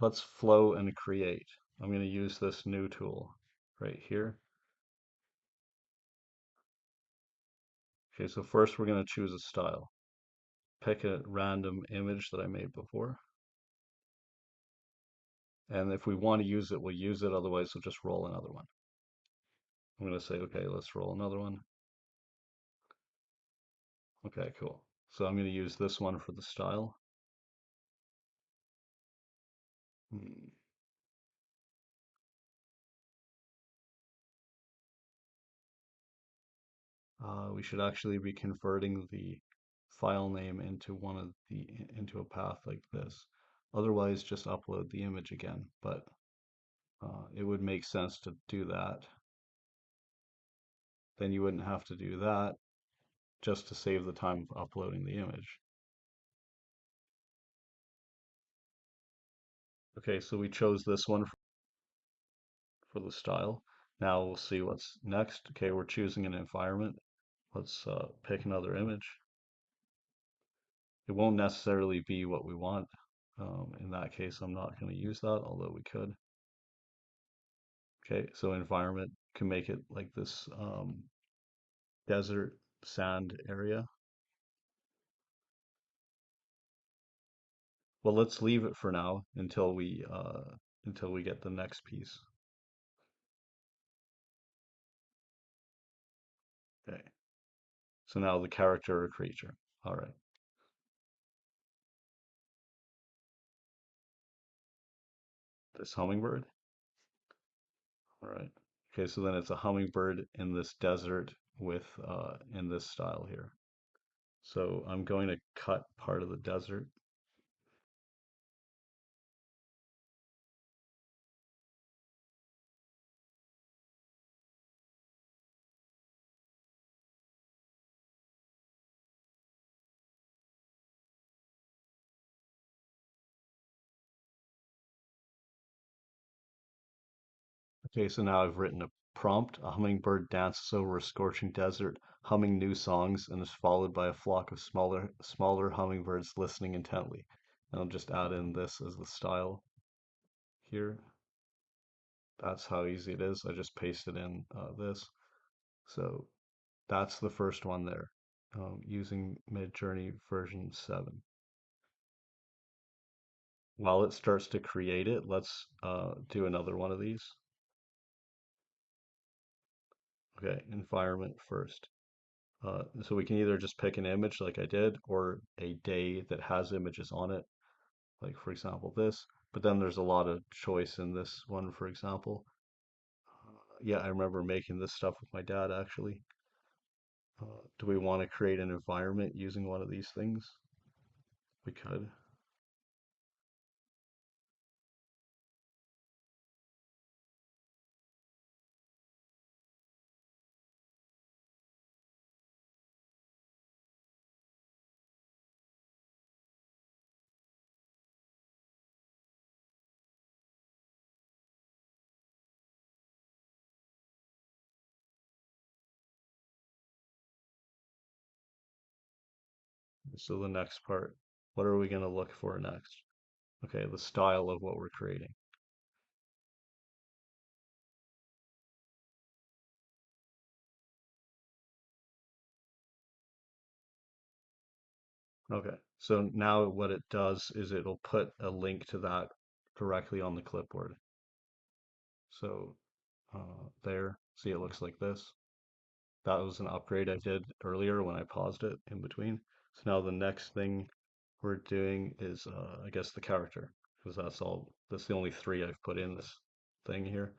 let's flow and create. I'm going to use this new tool right here. Okay, so first we're going to choose a style. Pick a random image that I made before. And if we want to use it, we'll use it. Otherwise, we'll just roll another one. I'm going to say, okay, let's roll another one. Okay, cool. So I'm going to use this one for the style. Hmm. We should actually be converting the file name into into a path like this. Otherwise, just upload the image again. But it would make sense to do that. Then you wouldn't have to do that just to save the time of uploading the image. Okay, so we chose this one for the style. Now we'll see what's next. Okay, we're choosing an environment. Let's pick another image. It won't necessarily be what we want. In that case, I'm not going to use that, although we could. Okay, so environment can make it like this desert sand area. Well, let's leave it for now until we get the next piece. Okay, so now the character or creature. All right, this hummingbird. All right. Okay, so then it's a hummingbird in this desert with in this style here. So I'm going to cut part of the desert. Okay, so now I've written a prompt. A hummingbird dances over a scorching desert, humming new songs, and is followed by a flock of smaller hummingbirds listening intently. And I'll just add in this as the style here. That's how easy it is. I just pasted in this. So that's the first one there, using Midjourney version 7. While it starts to create it, let's do another one of these. Okay, environment first. So we can either just pick an image like I did, or a day that has images on it, like for example this. But then there's a lot of choice in this one, for example. Yeah, I remember making this stuff with my dad actually. Do we want to create an environment using one of these things? We could. So the next part, what are we going to look for next? Okay, the style of what we're creating. Okay, so now what it does is it'll put a link to that directly on the clipboard. So there, see it looks like this. That was an upgrade I did earlier when I paused it in between. So now the next thing we're doing is, I guess, the character, because that's the only three I've put in this thing here.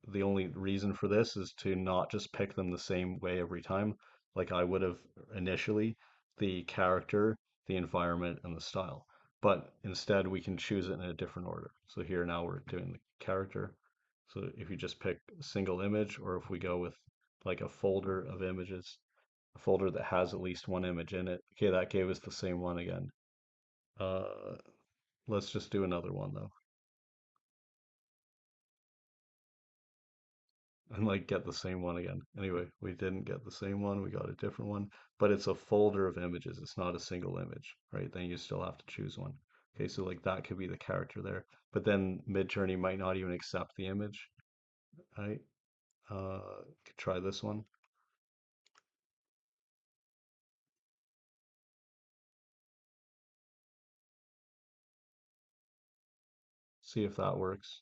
The only reason for this is to not just pick them the same way every time, like I would have initially, the character, the environment, and the style. But instead, we can choose it in a different order. So here now we're doing the character. So if you just pick a single image, or if we go with like a folder of images, a folder that has at least one image in it. Okay, that gave us the same one again. Uh, let's just do another one though, and like get the same one again. Anyway, we didn't get the same one, we got a different one, but it's a folder of images. It's not a single image, right? Then you still have to choose one. Okay, so like that could be the character there, but then Midjourney might not even accept the image, right? Could try this one. See if that works.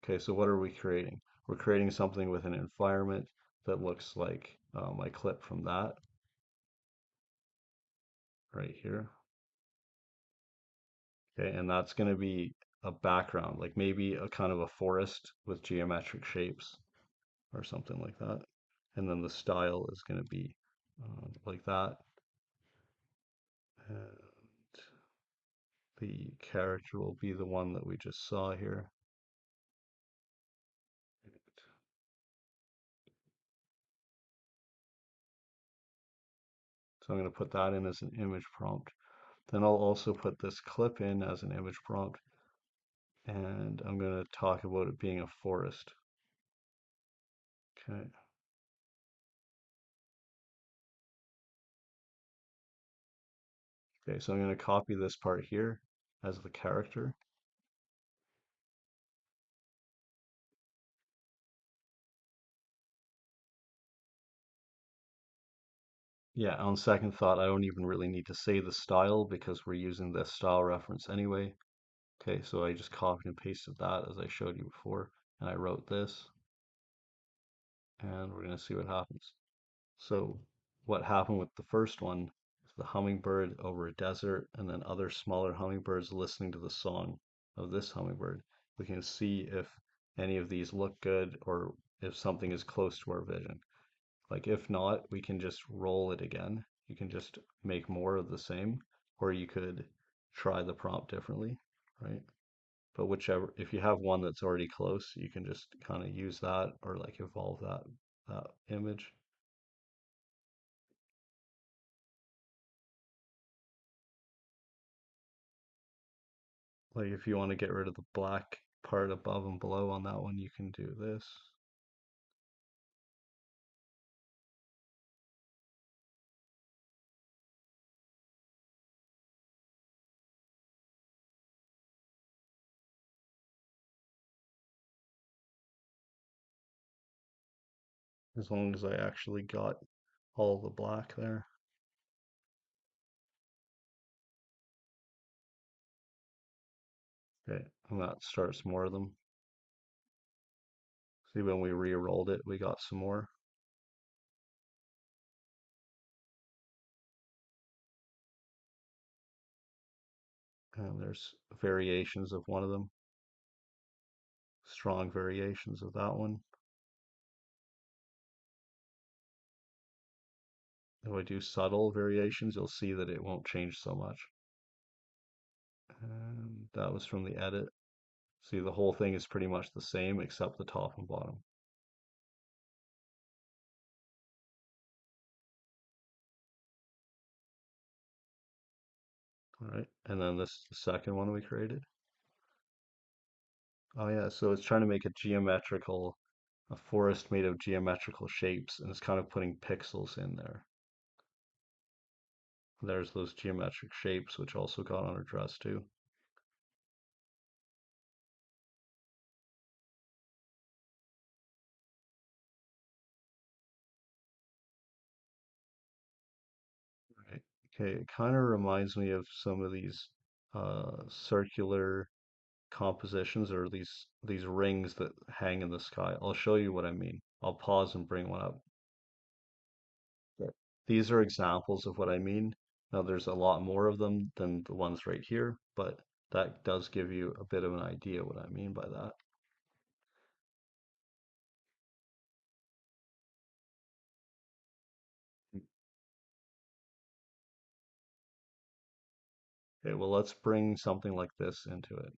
Okay, so what are we creating? We're creating something with an environment that looks like my clip from that right here. Okay, and that's going to be a background, like maybe a kind of a forest with geometric shapes or something like that. And then the style is going to be like that. And the character will be the one that we just saw here. So I'm going to put that in as an image prompt. Then I'll also put this clip in as an image prompt. And I'm going to talk about it being a forest. Okay. Okay, so I'm going to copy this part here as the character. Yeah, on second thought, I don't even really need to say the style because we're using this style reference anyway. Okay, so I just copied and pasted that as I showed you before, and I wrote this, and we're going to see what happens. So what happened with the first one is the hummingbird over a desert, and then other smaller hummingbirds listening to the song of this hummingbird. We can see if any of these look good or if something is close to our vision. Like if not, we can just roll it again. You can just make more of the same, or you could try the prompt differently, right? But whichever, if you have one that's already close, you can just kind of use that or like evolve that image. Like if you want to get rid of the black part above and below on that one, you can do this. As long as I actually got all the black there. Okay, and that starts more of them. See, when we re-rolled it, we got some more. And there's variations of one of them, strong variations of that one. If I do subtle variations, you'll see that it won't change so much. And that was from the edit. See, the whole thing is pretty much the same except the top and bottom. All right, and then this is the second one we created. Oh yeah, so it's trying to make a forest made of geometrical shapes, and it's kind of putting pixels in there. There's those geometric shapes, which also got on her dress too. Right. Okay, it kind of reminds me of some of these circular compositions or these rings that hang in the sky. I'll show you what I mean. I'll pause and bring one up. Yeah. These are examples of what I mean. Now, there's a lot more of them than the ones right here, but that does give you a bit of an idea what I mean by that. Okay, well, let's bring something like this into it.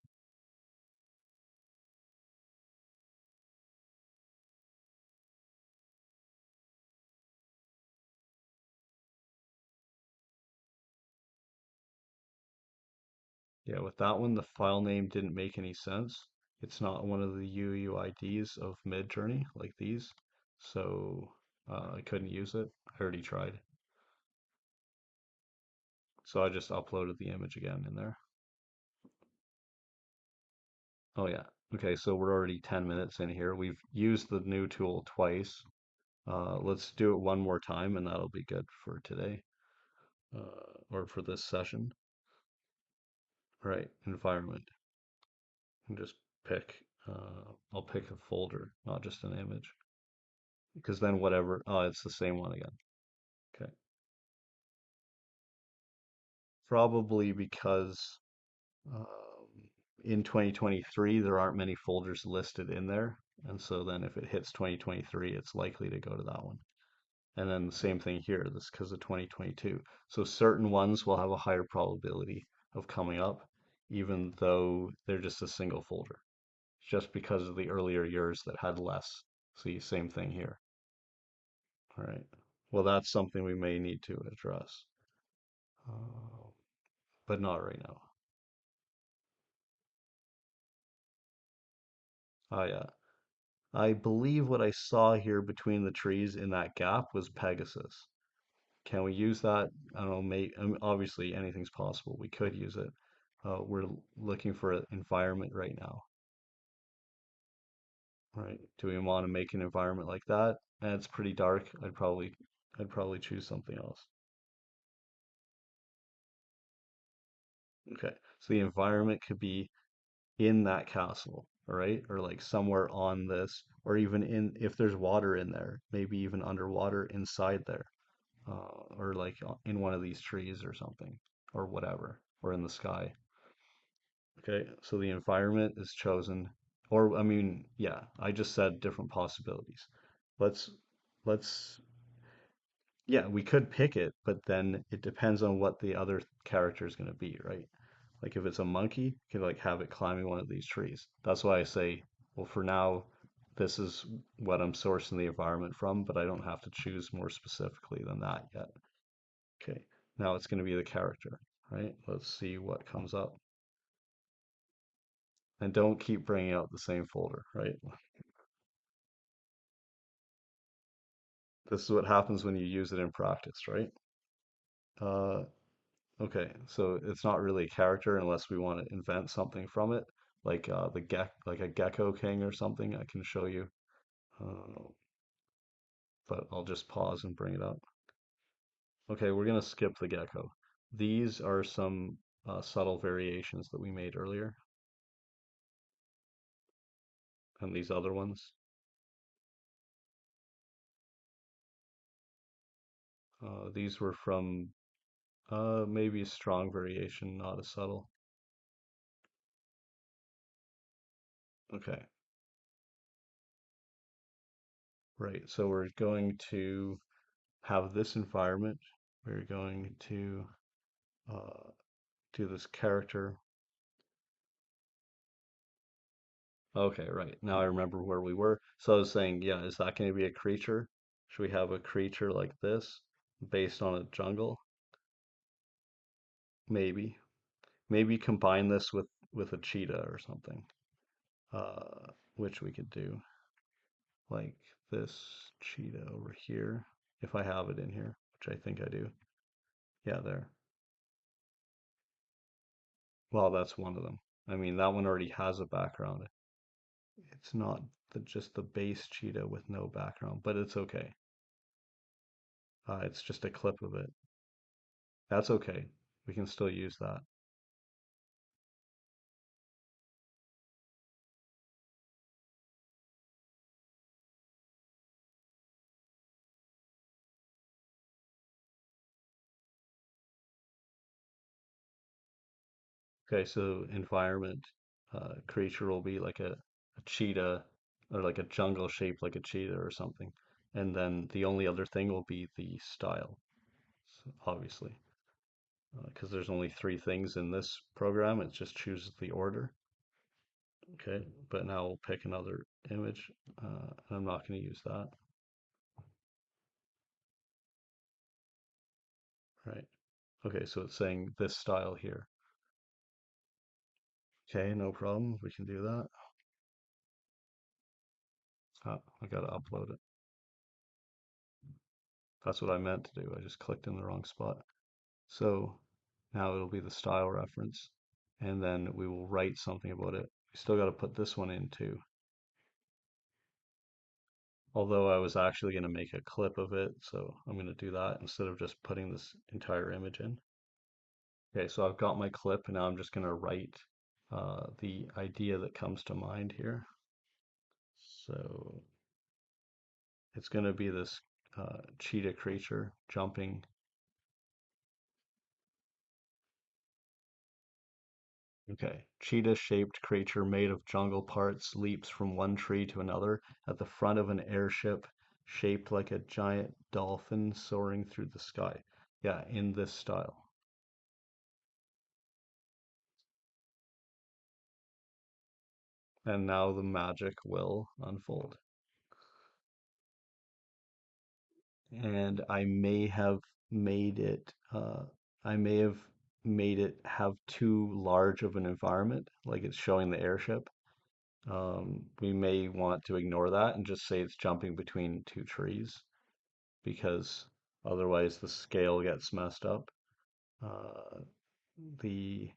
Yeah, with that one, the file name didn't make any sense. It's not one of the UUIDs of Midjourney like these, so I couldn't use it. I already tried. So I just uploaded the image again in there. Oh yeah. Okay, so we're already 10 minutes in here. We've used the new tool twice. Let's do it one more time and that'll be good for today, or for this session. Right, environment. And just pick, I'll pick a folder, not just an image. Because then whatever, oh, it's the same one again. Okay. Probably because um, in 2023 there aren't many folders listed in there. And so then if it hits 2023, it's likely to go to that one. And then the same thing here, this because of 2022. So certain ones will have a higher probability of coming up, even though they're just a single folder, just because of the earlier years that had less. See, same thing here. All right. Well, that's something we may need to address, uh, but not right now. Oh, yeah. I believe what I saw here between the trees in that gap was Pegasus. Can we use that? I don't know, obviously anything's possible. We could use it. We're looking for an environment right now, right? Do we want to make an environment like that? And it's pretty dark. I'd probably choose something else. Okay, so the environment could be in that castle, all right? Or like somewhere on this, or even in, if there's water in there, maybe even underwater inside there, or like in one of these trees or something, or whatever, or in the sky. Okay, so the environment is chosen, or I mean, yeah, I just said different possibilities. Let's, let's, yeah, we could pick it, but then it depends on what the other character is going to be, right? Like if it's a monkey, you could like have it climbing one of these trees. That's why I say, well, for now, this is what I'm sourcing the environment from, but I don't have to choose more specifically than that yet. Okay, now it's going to be the character, right? Let's see what comes up. And don't keep bringing out the same folder, right? This is what happens when you use it in practice, right? Uh, okay, so it's not really a character unless we want to invent something from it, like like a gecko king or something. I can show you, uh, but I'll just pause and bring it up. Okay, we're gonna skip the gecko. These are some subtle variations that we made earlier, and these other ones. These were from maybe a strong variation, not a subtle. Okay, right. So we're going to have this environment. We're going to uh, do this character. Okay, right. Now I remember where we were. So I was saying, yeah, is that going to be a creature? Should we have a creature like this based on a jungle? Maybe. Maybe combine this with a cheetah or something, which we could do. Like this cheetah over here, if I have it in here, which I think I do. Yeah, there. Well, that's one of them. I mean, that one already has a background. It's not just the base cheetah with no background, but it's okay. It's just a clip of it. That's okay. We can still use that. Okay, so environment, creature will be like a cheetah or like a jungle shape like a cheetah or something. And then the only other thing will be the style, so obviously. Because there's only three things in this program, it just chooses the order. Okay, but now we'll pick another image. I'm not going to use that. Right. Okay, so it's saying this style here. Okay, no problem. We can do that. I gotta upload it. That's what I meant to do. I just clicked in the wrong spot. So now it'll be the style reference, and then we will write something about it. We still got to put this one in too. Although I was actually going to make a clip of it, so I'm going to do that instead of just putting this entire image in. Okay, so I've got my clip and now I'm just going to write the idea that comes to mind here. So it's going to be this cheetah creature jumping. Okay, cheetah-shaped creature made of jungle parts leaps from one tree to another at the front of an airship shaped like a giant dolphin soaring through the sky. Yeah, in this style. And now the magic will unfold. And made it, uh, I may have made it have too large of an environment, like it's showing the airship. We may want to ignore that and just say it's jumping between two trees because otherwise the scale gets messed up. Uh, the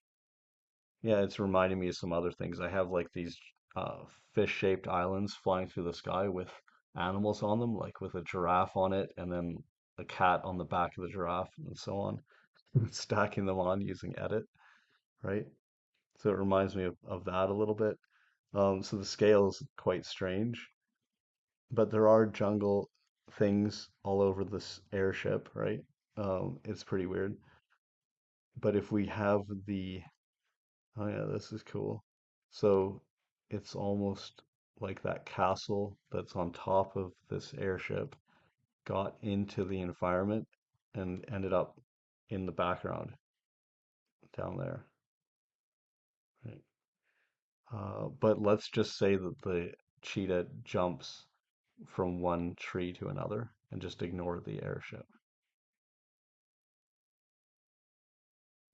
Yeah, it's reminding me of some other things. I have like these uh, fish-shaped islands flying through the sky with animals on them, like with a giraffe on it, and then a cat on the back of the giraffe, and so on, stacking them on using edit, right? So it reminds me of that a little bit. So the scale is quite strange, but there are jungle things all over this airship, right? It's pretty weird. But if we have the Oh yeah, this is cool. So it's almost like that castle that's on top of this airship got into the environment and ended up in the background down there. Right. But let's just say that the cheetah jumps from one tree to another and just ignore the airship.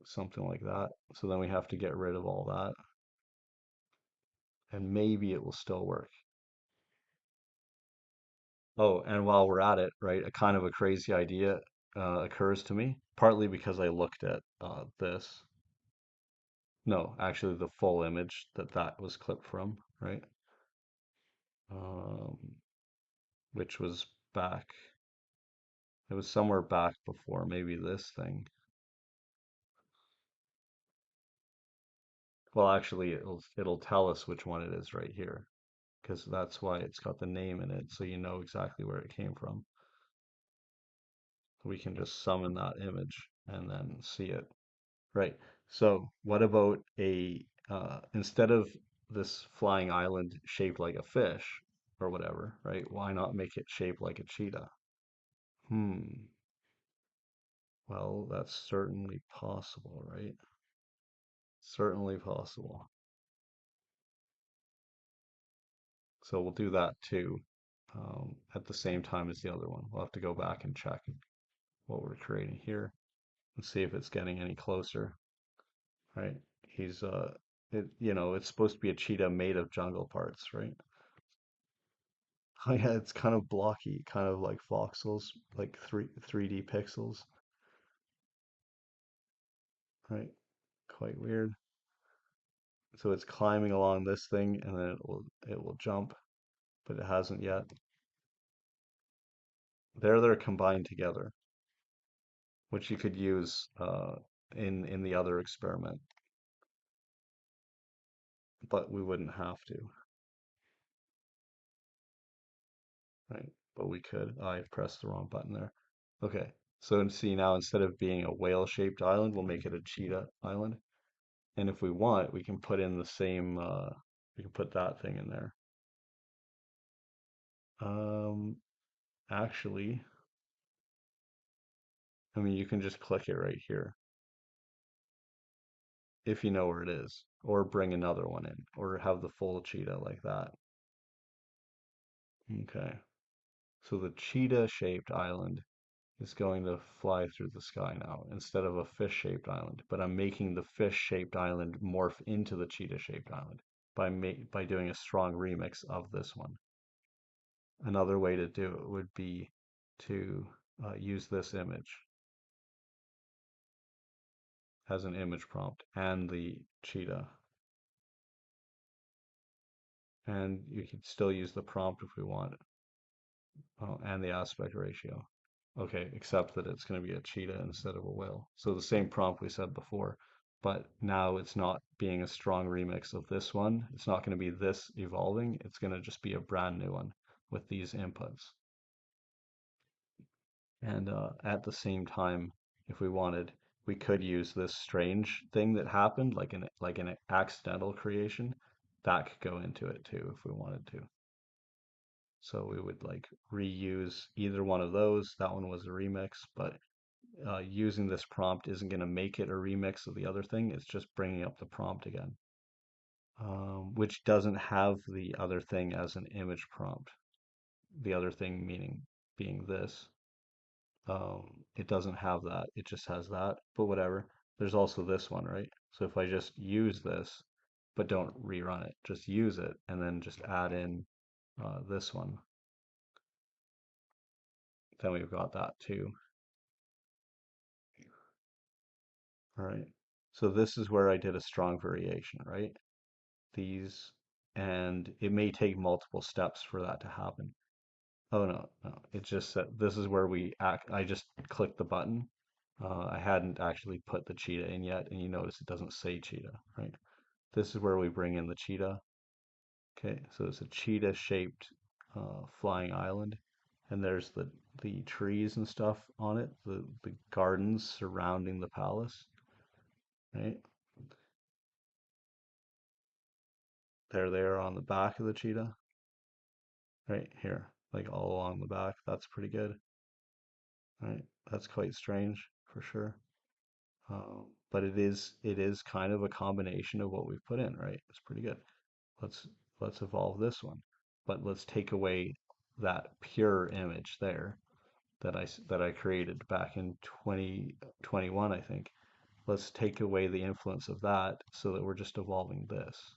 Something like that. So then we have to get rid of all that and maybe it will still work. Oh, and while we're at it, right, a kind of a crazy idea occurs to me, partly because I looked at this. No, actually, the full image that was clipped from, right? Um, which was back. It was somewhere back before maybe this thing. Well, actually, it'll tell us which one it is right here, because that's why it's got the name in it, so you know exactly where it came from. We can just summon that image and then see it. Right. So what about instead of this flying island shaped like a fish or whatever, right? Why not make it shaped like a cheetah? Hmm. Well, that's certainly possible, right? Certainly possible. So we'll do that too, at the same time as the other one. We'll have to go back and check what we're creating here and see if it's getting any closer, right? He's it's supposed to be a cheetah made of jungle parts, right? Oh yeah, it's kind of blocky, kind of like voxels, like 3D pixels, right? Quite weird. So it's climbing along this thing and then it will jump, but it hasn't yet. There they're combined together, which you could use in the other experiment, but we wouldn't have to, right? But we could. I pressed the wrong button there. Okay. So see now instead of being a whale-shaped island, we'll make it a cheetah island. And if we want, we can put in the same, we can put that thing in there. Um, Actually, I mean, you can just click it right here if you know where it is, or bring another one in, or have the full cheetah like that. Okay, so the cheetah-shaped island is going to fly through the sky now instead of a fish-shaped island, but I'm making the fish-shaped island morph into the cheetah-shaped island by doing a strong remix of this one. Another way to do it would be to use this image as an image prompt and the cheetah. And you can still use the prompt if we want, and the aspect ratio. Okay, except that it's going to be a cheetah instead of a whale. So the same prompt we said before, but now it's not being a strong remix of this one. It's not going to be this evolving. It's going to just be a brand new one with these inputs. And at the same time, if we wanted, we could use this strange thing that happened, like an accidental creation. That could go into it too if we wanted to. So we would like reuse either one of those. That one was a remix, but using this prompt isn't going to make it a remix of the other thing. It's just bringing up the prompt again, which doesn't have the other thing as an image prompt. The other thing meaning being this. It doesn't have that. It just has that, but whatever. There's also this one, right? So if I just use this, but don't rerun it, just use it and then just add in this one, then we've got that too. All right. So this is where I did a strong variation, right? These, and it may take multiple steps for that to happen. Oh no, no, it's just that this is where I just clicked the button. I hadn't actually put the cheetah in yet, and you notice it doesn't say cheetah, right? This is where we bring in the cheetah. Okay, so it's a cheetah shaped flying island, and there's the trees and stuff on it, the gardens surrounding the palace, right? There they are on the back of the cheetah, right here, like all along the back. That's pretty good, right? That's quite strange for sure. But it is kind of a combination of what we've put in, right? It's pretty good. Let's let's evolve this one, but let's take away that pure image there that I created back in 2021, I think. Let's take away the influence of that so that we're just evolving this,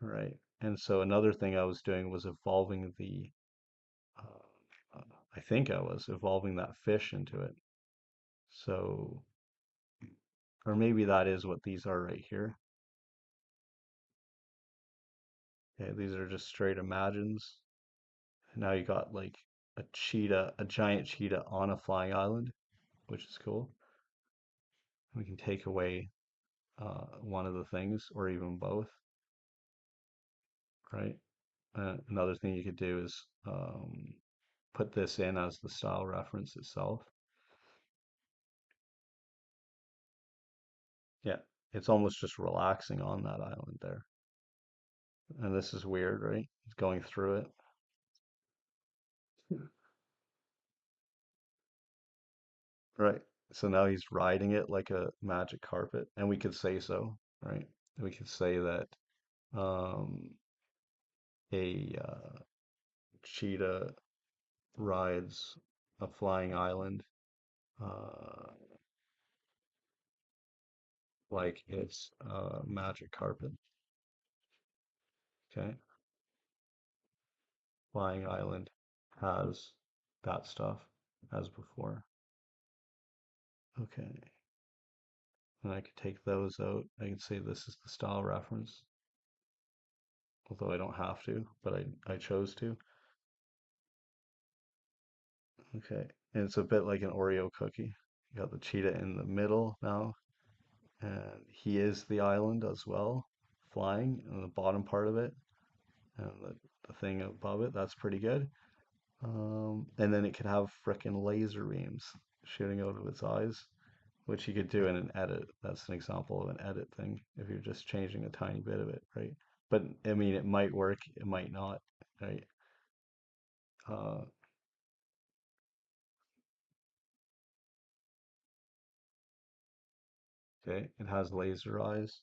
right? And so another thing I was doing was evolving uh, I think I was evolving that fish into it. So, or maybe that is what these are right here. Okay, these are just straight imagines. Now you got like a cheetah, a giant cheetah on a flying island, which is cool. We can take away one of the things or even both, right? Another thing you could do is put this in as the style reference itself. Yeah, it's almost just relaxing on that island there. And this is weird, right? It's going through it. Right. So now he's riding it like a magic carpet, and we could say so, right? We could say that um, a cheetah rides a flying island uh, like it's a magic carpet. Okay, flying island has that stuff as before. Okay, and I could take those out. I can say this is the style reference, although I don't have to, but I chose to. Okay, and it's a bit like an Oreo cookie. You got the cheetah in the middle now, and he is the island as well, flying in the bottom part of it, and the thing above it. That's pretty good. And then it could have frickin' laser beams shooting out of its eyes, which you could do in an edit. That's an example of an edit thing if you're just changing a tiny bit of it, right? But I mean, it might work, it might not, right? Uh, okay, it has laser eyes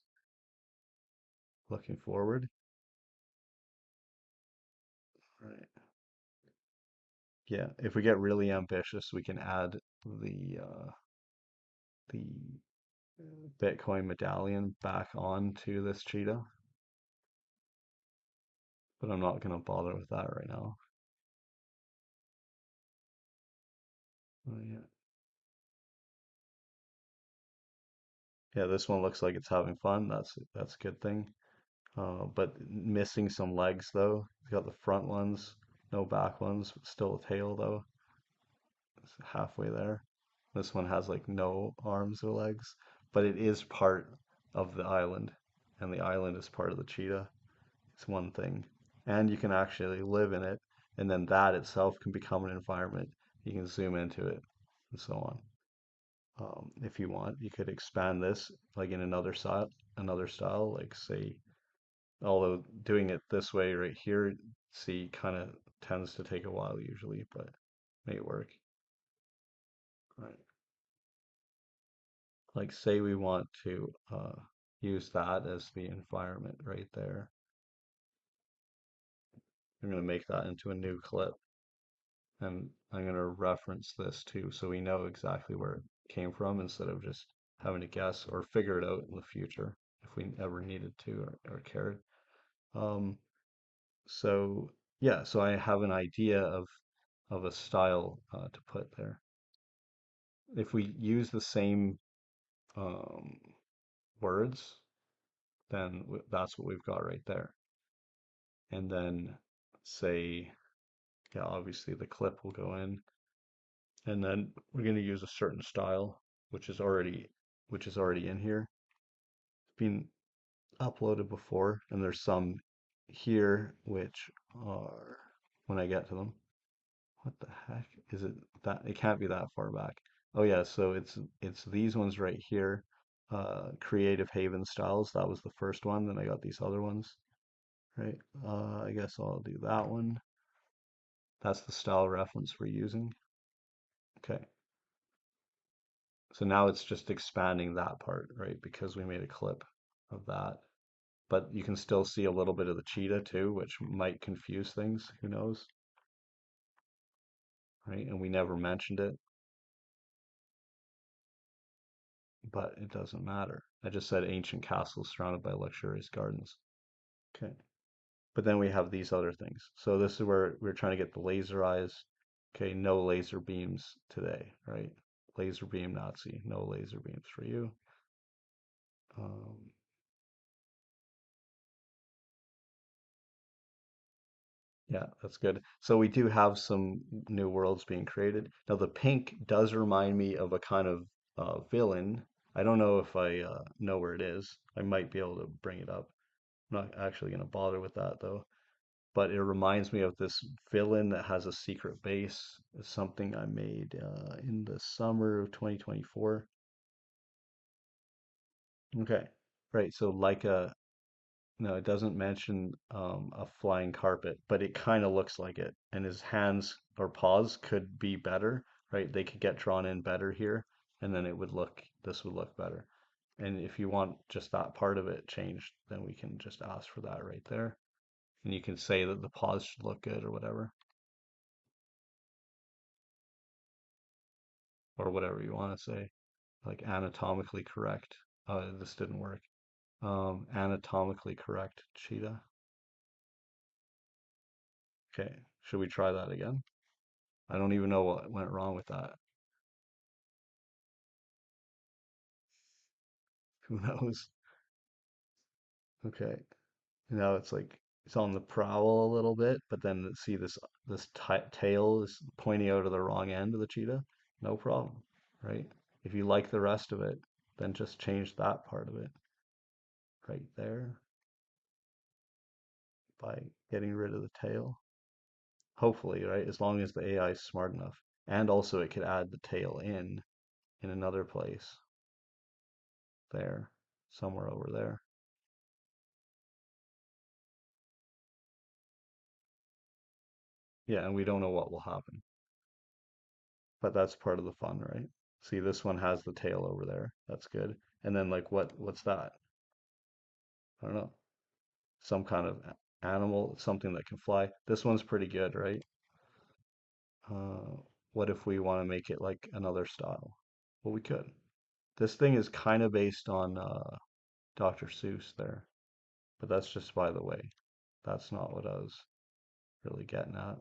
looking forward, right? Yeah, if we get really ambitious, we can add the Bitcoin medallion back onto this cheetah, but I'm not gonna bother with that right now. Oh, yeah. Yeah, this one looks like it's having fun. That's a good thing. But missing some legs though. It's got the front ones, no back ones, still a tail though. It's halfway there. This one has like no arms or legs, but it is part of the island, and the island is part of the cheetah. It's one thing. And you can actually live in it, and then that itself can become an environment. You can zoom into it and so on. If you want, you could expand this like in another style, like say, although doing it this way right here, see, kind of tends to take a while usually, but may work. Right. Like say we want to use that as the environment right there. I'm going to make that into a new clip. And I'm going to reference this too, so we know exactly where it came from instead of just having to guess or figure it out in the future if we ever needed to or cared. Um, so yeah, so I have an idea of a style to put there. If we use the same um, words, then that's what we've got right there. And then say, yeah, obviously the clip will go in. And then we're going to use a certain style, which is already in here. It's been uploaded before, and there's some here which are when I get to them. What the heck is it? That it can't be that far back. Oh yeah, so it's these ones right here. Creative Haven styles. That was the first one. Then I got these other ones. Right. I guess I'll do that one. That's the style reference we're using. Okay. So now it's just expanding that part, right? Because we made a clip of that. But you can still see a little bit of the cheetah too, which might confuse things. Who knows, right? And we never mentioned it, but it doesn't matter. I just said ancient castles surrounded by luxurious gardens. Okay. But then we have these other things. So this is where we're trying to get the laser eyes. Okay, no laser beams today, right? Laser beam Nazi, no laser beams for you. Um, Yeah, that's good. So we do have some new worlds being created. Now the pink does remind me of a kind of villain. I don't know if I know where it is. I might be able to bring it up. I'm not actually going to bother with that though. But it reminds me of this villain that has a secret base. It's something I made in the summer of 2024. Okay. Right. So like a No, it doesn't mention a flying carpet, but it kind of looks like it. And his hands or paws could be better, right? They could get drawn in better here, and then this would look better. And if you want just that part of it changed, then we can just ask for that right there. And you can say that the paws should look good or whatever, or whatever you want to say, like anatomically correct. This didn't work. Anatomically correct cheetah. Okay, should we try that again? I don't even know what went wrong with that. Who knows? Okay. Now it's like it's on the prowl a little bit, but then see this tail is pointing out of the wrong end of the cheetah. No problem, right? If you like the rest of it, then just change that part of it right there by getting rid of the tail. Hopefully, right? As long as the AI is smart enough. And also it could add the tail in another place there, somewhere over there. Yeah, and we don't know what will happen. But that's part of the fun, right? See, this one has the tail over there. That's good. And then like what's that? I don't know. Some kind of animal, something that can fly. This one's pretty good, right? Uh, what if we want to make it like another style? Well, we could. This thing is kind of based on Dr. Seuss there, but that's just by the way. That's not what I was really getting at.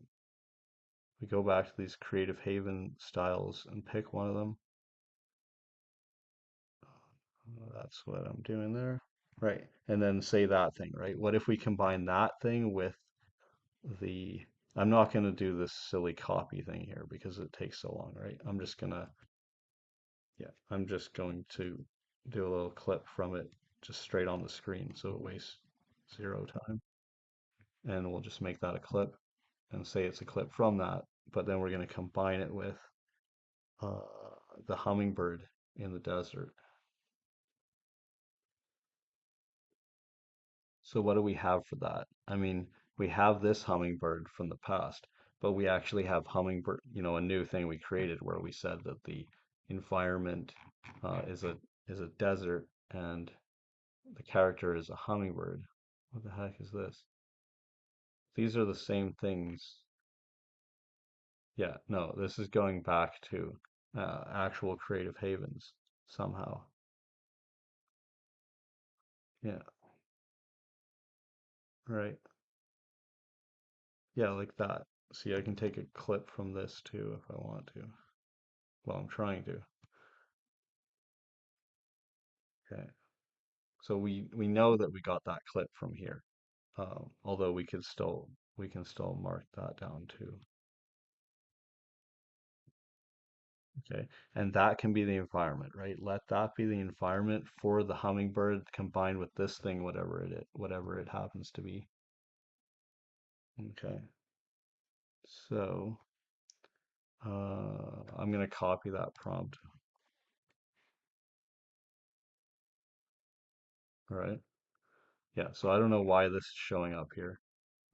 We go back to these Creative Haven styles and pick one of them. That's what I'm doing there. Right. And then say that thing, right? What if we combine that thing with the, I'm not going to do this silly copy thing here because it takes so long, right? I'm just going to do a little clip from it just straight on the screen so it wastes zero time. And we'll just make that a clip and say it's a clip from that. But then we're going to combine it with uh, the hummingbird in the desert. So what do we have for that? I mean, we have this hummingbird from the past, but we actually have hummingbird, a new thing we created where we said that the environment is a desert and the character is a hummingbird. What the heck is this? These are the same things. Yeah, no, this is going back to actual Creative Havens somehow. Yeah, right. Yeah, like that. See, I can take a clip from this too if I want to. Well, I'm trying to. Okay. So we know that we got that clip from here. Although we can still mark that down too. Okay. And that can be the environment, right? Let that be the environment for the hummingbird combined with this thing, whatever it happens to be. Okay. So I'm gonna copy that prompt. All right. Yeah. So I don't know why this is showing up here.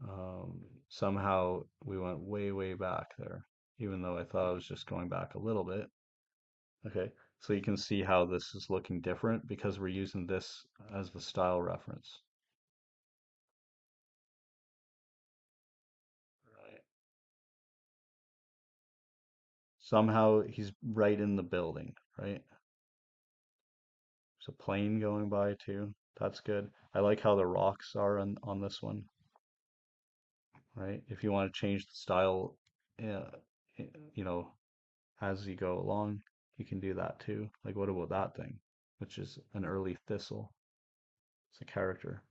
Um, Somehow we went way, way back there, even though I thought I was just going back a little bit. Okay, so you can see how this is looking different because we're using this as the style reference. Right. Somehow he's right in the building, right? There's a plane going by too. That's good. I like how the rocks are on this one, right? If you want to change the style, uh, you know, as you go along, you can do that too. Like, what about that thing, which is an early thistle? It's a character.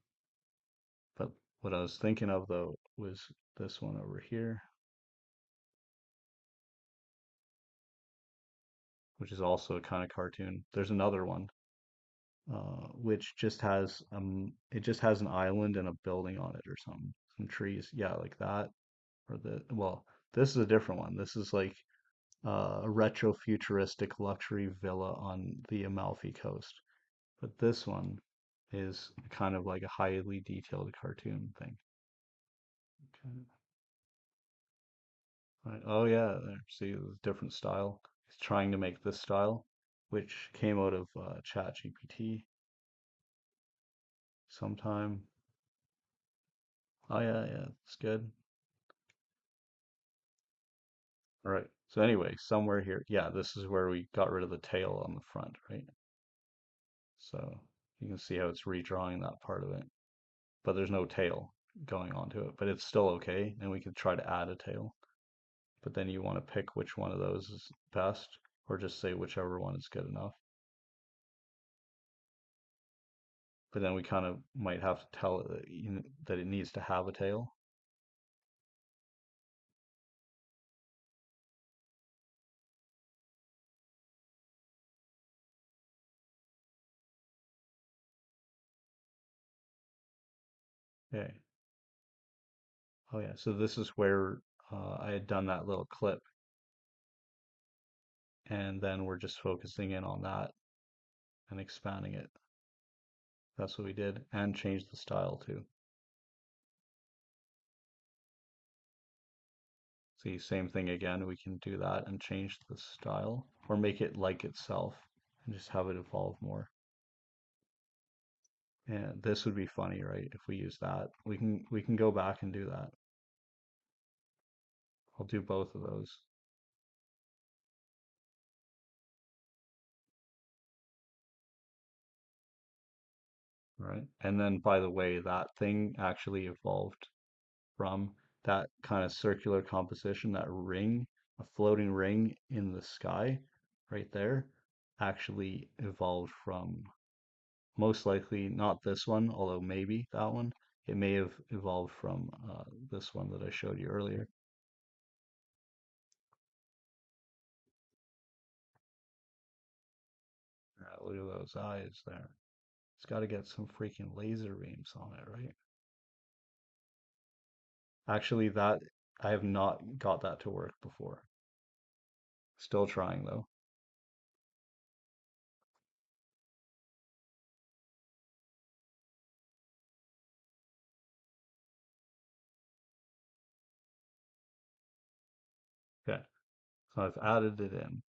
But what I was thinking of though was this one over here, which is also a kind of cartoon. There's another one, which just has an island and a building on it or something, some trees. Yeah, like that. This is a different one. This is like a retro futuristic luxury villa on the Amalfi Coast. But this one is kind of like a highly detailed cartoon thing. Okay. Right. Oh yeah, there. See the different style. He's trying to make this style, which came out of ChatGPT sometime. Oh yeah, yeah, it's good. All right. So anyway, somewhere here, yeah, this is where we got rid of the tail on the front, right? So you can see how it's redrawing that part of it, but there's no tail going onto it, but it's still okay, and we could try to add a tail. But then you want to pick which one of those is best, or just say whichever one is good enough. But then we kind of might have to tell it that it needs to have a tail. Okay. Oh yeah. So this is where I had done that little clip, and then we're just focusing in on that and expanding it. That's what we did, and changed the style too. See, same thing again. We can do that and change the style, or make it like itself, and just have it evolve more. And this would be funny, right? If we use that, we can go back and do that. I'll do both of those. Right. And then, by the way, that thing actually evolved from that kind of circular composition, that ring, a floating ring in the sky right there, actually evolved from Most likely not this one, although maybe that one. It may have evolved from this one that I showed you earlier. Look at those eyes there. It's got to get some freaking laser beams on it, right? Actually, that I have not got that to work before. Still trying though. Okay, so I've added it in,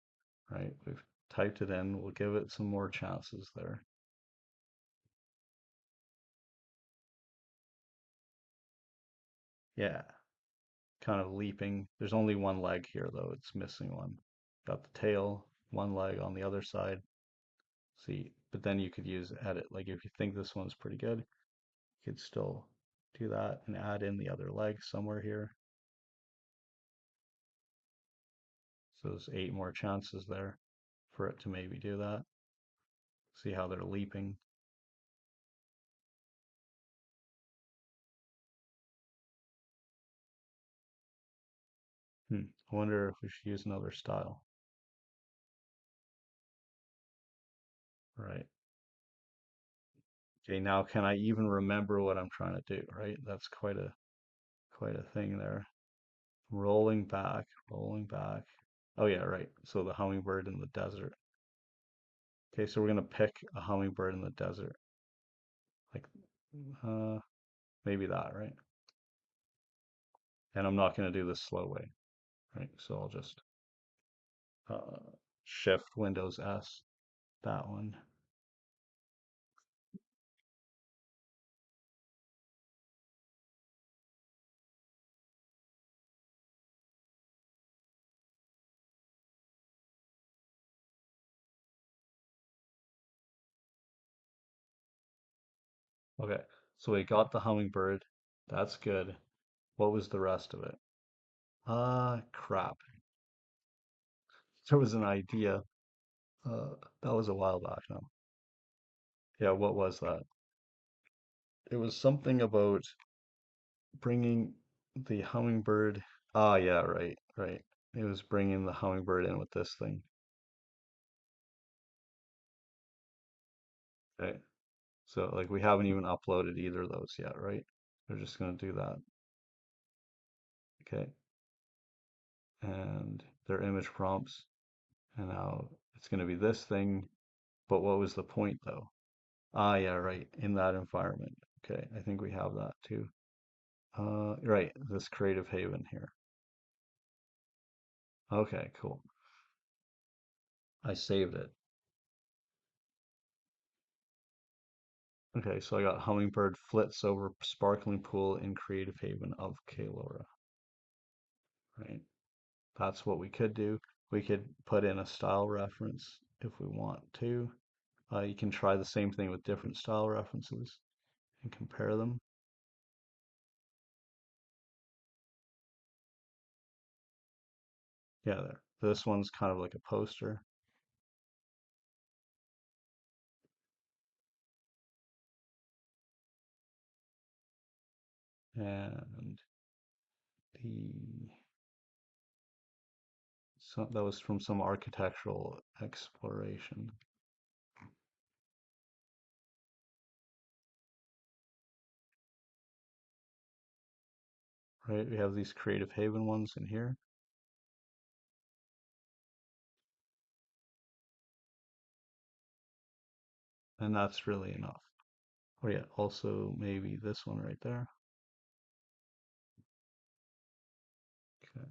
right? We've typed it in. We'll give it some more chances there. Yeah, kind of leaping. There's only one leg here though. It's missing one. Got the tail, one leg on the other side. See, but then you could use edit. Like if you think this one's pretty good, you could still do that and add in the other leg somewhere here. So there's 8 more chances there for it to maybe do that. See how they're leaping. I wonder if we should use another style. Right. Okay, now can I even remember what I'm trying to do, right? That's quite a thing there. Rolling back, rolling back. Oh yeah, right. So the hummingbird in the desert. Okay, so we're gonna pick a hummingbird in the desert. Like uh maybe that, right? And I'm not gonna do this slow way, right? So I'll just shift Windows S, that one. Okay, so we got the hummingbird. That's good. What was the rest of it? Crap. There was an idea. That was a while back now. Yeah, what was that? It was something about bringing the hummingbird. Ah, yeah, right, right. It was bringing the hummingbird in with this thing. Okay. So, like, we haven't even uploaded either of those yet, right? We're just going to do that. Okay. And their image prompts. And now it's going to be this thing. But what was the point, though? Ah, yeah, right. In that environment. Okay. I think we have that too. Right. This creative haven here. Okay, cool. I saved it. Okay, so I got Hummingbird flits over sparkling pool in Creative Haven of Kaylora, right? That's what we could do. We could put in a style reference if we want to. You can try the same thing with different style references and compare them. Yeah, there. This one's kind of like a poster. And the that was from some architectural exploration, right? We have these Creative Haven ones in here. And that's really enough. Oh yeah, also maybe this one right there. Okay.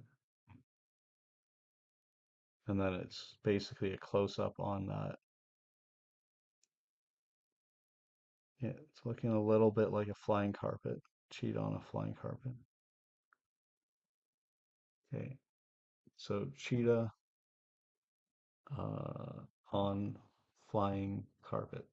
And then it's basically a close up on that. Yeah, it's looking a little bit like a flying carpet. Cheat on a flying carpet. Okay, so cheetah uh, on flying carpet.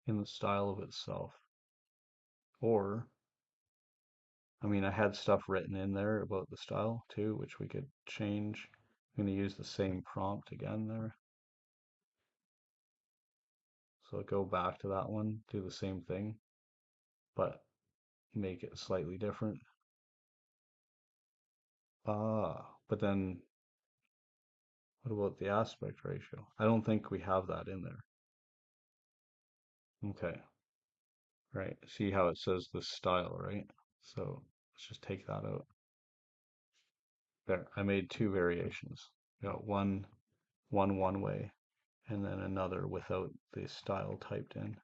In the style of itself. Or, I mean, I had stuff written in there about the style too, which we could change. I'm going to use the same prompt again there. So go back to that one, do the same thing, but make it slightly different. But then what about the aspect ratio? I don't think we have that in there. Okay, right. See how it says the style, right? So let's just take that out. There, I made two variations. You got one way, and then another without the style typed in.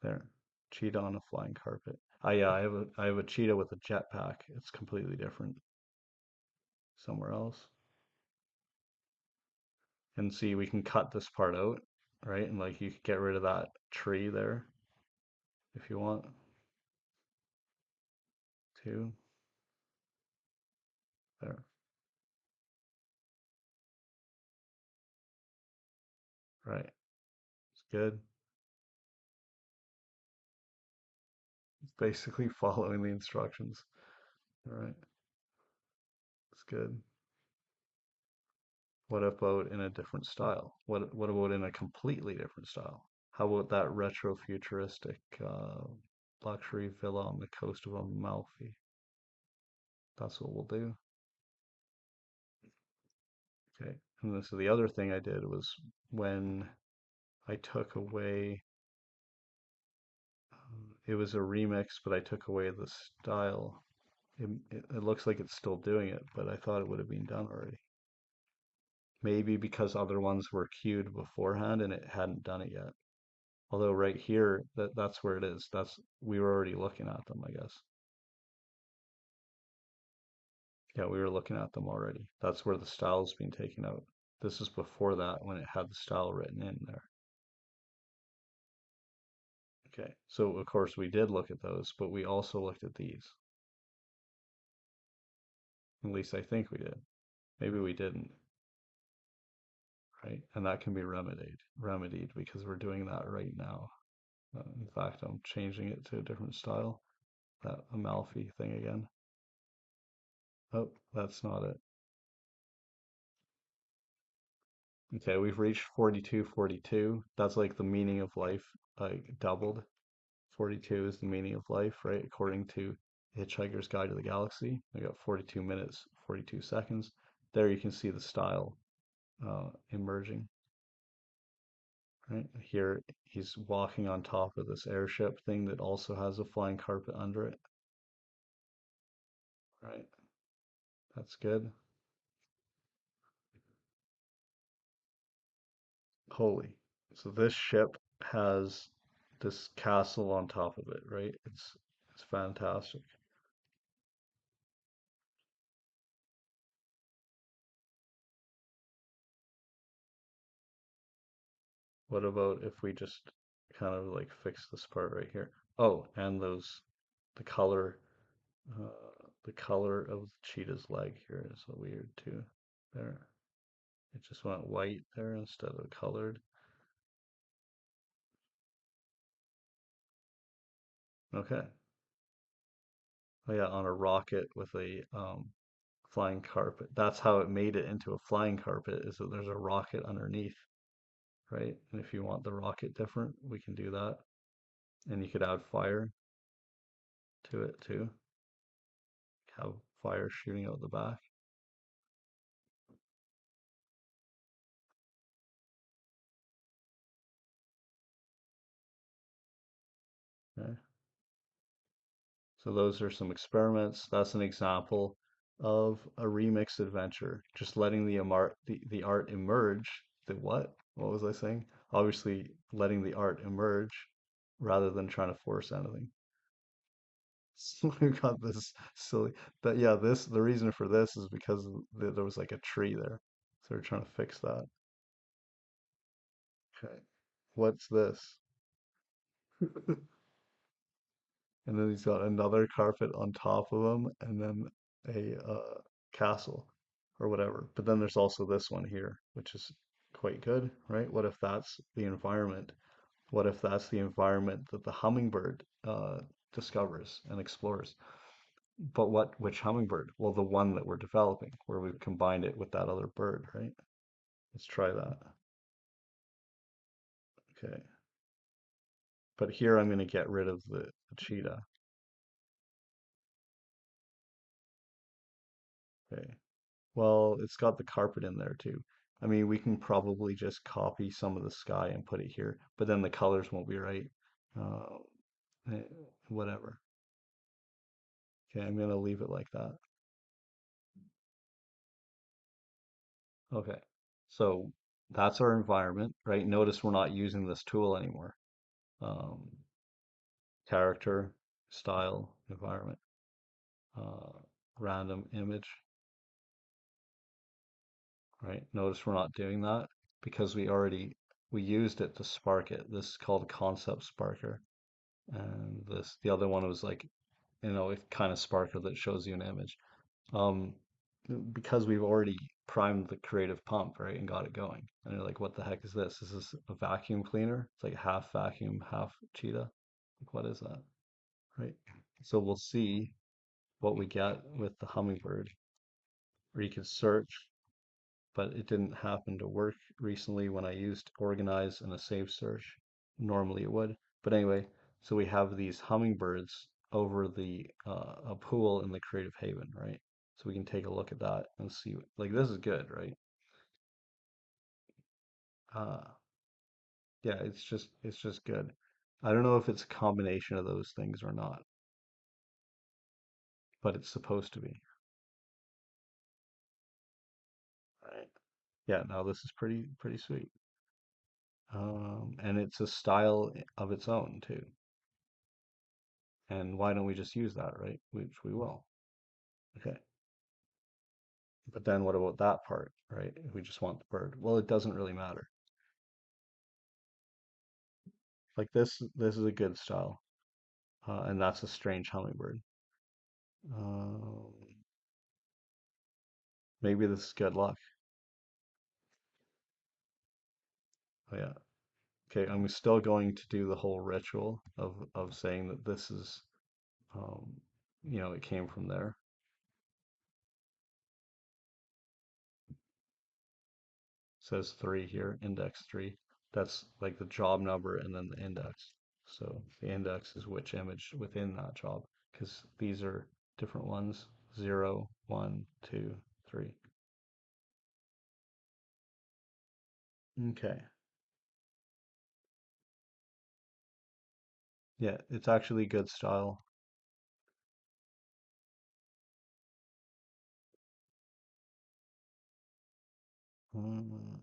There, cheetah on a flying carpet. Yeah, I have a cheetah with a jetpack. It's completely different somewhere else. And see, we can cut this part out, right? And like you could get rid of that tree there if you want to. There, right. It's good. It's basically following the instructions. All right, it's good. What about in a different style? What about in a completely different style? How about that retro futuristic luxury villa on the coast of Amalfi? That's what we'll do. Okay. And then, so the other thing I did was when I took away, it was a remix, but I took away the style. It looks like it's still doing it, but I thought it would have been done already. Maybe because other ones were queued beforehand and it hadn't done it yet. Although right here, that's where it is. That's we were already looking at them, I guess. Yeah, we were looking at them already. That's where the style's been taken out. This is before that when it had the style written in there. Okay, so of course we did look at those, but we also looked at these. At least I think we did. Maybe we didn't, right? And that can be remedied because we're doing that right now. In fact, I'm changing it to a different style. That Amalfi thing again. Oh, that's not it. Okay, we've reached 42, 42. That's like the meaning of life, like doubled. 42 is the meaning of life, right? According to Hitchhiker's Guide to the Galaxy. I got 42 minutes, 42 seconds. There you can see the style emerging, right? Here he's walking on top of this airship thing that also has a flying carpet under it, right? That's good. Holy. So this ship has this castle on top of it, right? It's fantastic. What about if we just kind of like fix this part right here? Oh, and those the color the color of the cheetah's leg here is a weird too. There. It just went white there instead of colored. Okay. Oh yeah, on a rocket with a flying carpet. That's how it made it into a flying carpet, is that there's a rocket underneath, right? And if you want the rocket different, we can do that. And you could add fire to it too. Have fire shooting out the back. Okay. So those are some experiments. That's an example of a remix adventure. Just letting the art emerge. The what? What was I saying? Obviously letting the art emerge rather than trying to force anything. So we've got this silly, but yeah, the reason for this is because there was like a tree there. So we're trying to fix that. Okay. What's this? And then he's got another carpet on top of him, and then a castle or whatever. But then there's also this one here, which is quite good, right? What if that's the environment? What if that's the environment that the hummingbird discovers and explores? But which hummingbird? Well, the one that we're developing, where we've combined it with that other bird, right? Let's try that. Okay. But here I'm going to get rid of the cheetah. Okay. Well, it's got the carpet in there too. I mean, we can probably just copy some of the sky and put it here, but then the colors won't be right. Uh, eh, Whatever. Okay, I'm gonna leave it like that. Okay. So that's our environment, right? Notice we're not using this tool anymore. Um, Character, style, environment, uh, random image, right? Notice we're not doing that because we used it to spark it. This is called concept sparker. And the other one was like, a kind of sparkle that shows you an image. Um, because we've already primed the creative pump, right, and got it going. And you're like, what the heck is this? Is this a vacuum cleaner? It's like half vacuum, half cheetah. Like, what is that? Right. So we'll see what we get with the hummingbird, or you could search, but it didn't happen to work recently when I used organize and a save search. Normally it would. But anyway, so we have these hummingbirds over the a pool in the Creative Haven, right? So we can take a look at that and see, like this is good, right? Uh, yeah, it's just good. I don't know if it's a combination of those things or not, but it's supposed to be, right? Yeah, now this is pretty sweet. And it's a style of its own too. And why don't we just use that, right? Which we will. Okay. But then what about that part, right? If we just want the bird. Well, it doesn't really matter. Like this is a good style. And that's a strange hummingbird. Um, Maybe this is good luck. Oh, yeah. Okay, I'm still going to do the whole ritual of saying that this is, um, it came from there. Says three here, index three. That's like the job number and then the index. So the index is which image within that job, because these are different ones. Zero, one, two, three. Okay. Yeah, it's actually good style. Mm,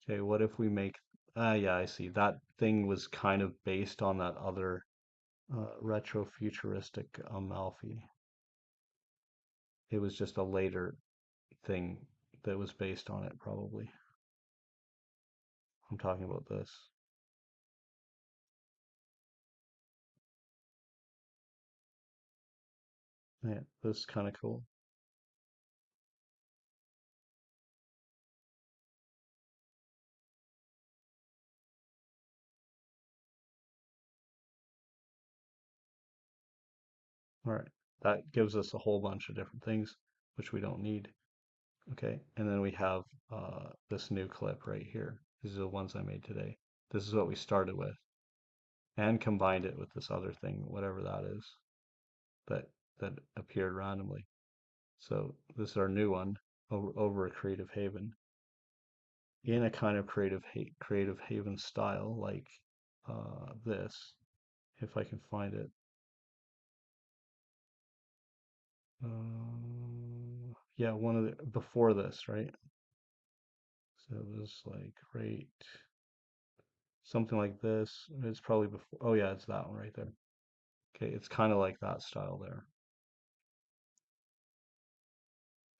okay, what if we make, yeah, I see. That thing was kind of based on that other retro futuristic Amalfi. It was just a later thing that was based on it, probably. I'm talking about this. Yeah, this is kind of cool. All right, that gives us a whole bunch of different things, which we don't need. Okay, and then we have this new clip right here. These are the ones I made today. This is what we started with and combined it with this other thing, whatever that is, that that appeared randomly. So this is our new one over a Creative Haven in a kind of Creative Haven style, like this, if I can find it. Yeah, one of the before this, right? So it was like rate something like this. It's probably before. Oh yeah, it's that one right there. Okay, it's kind of like that style there.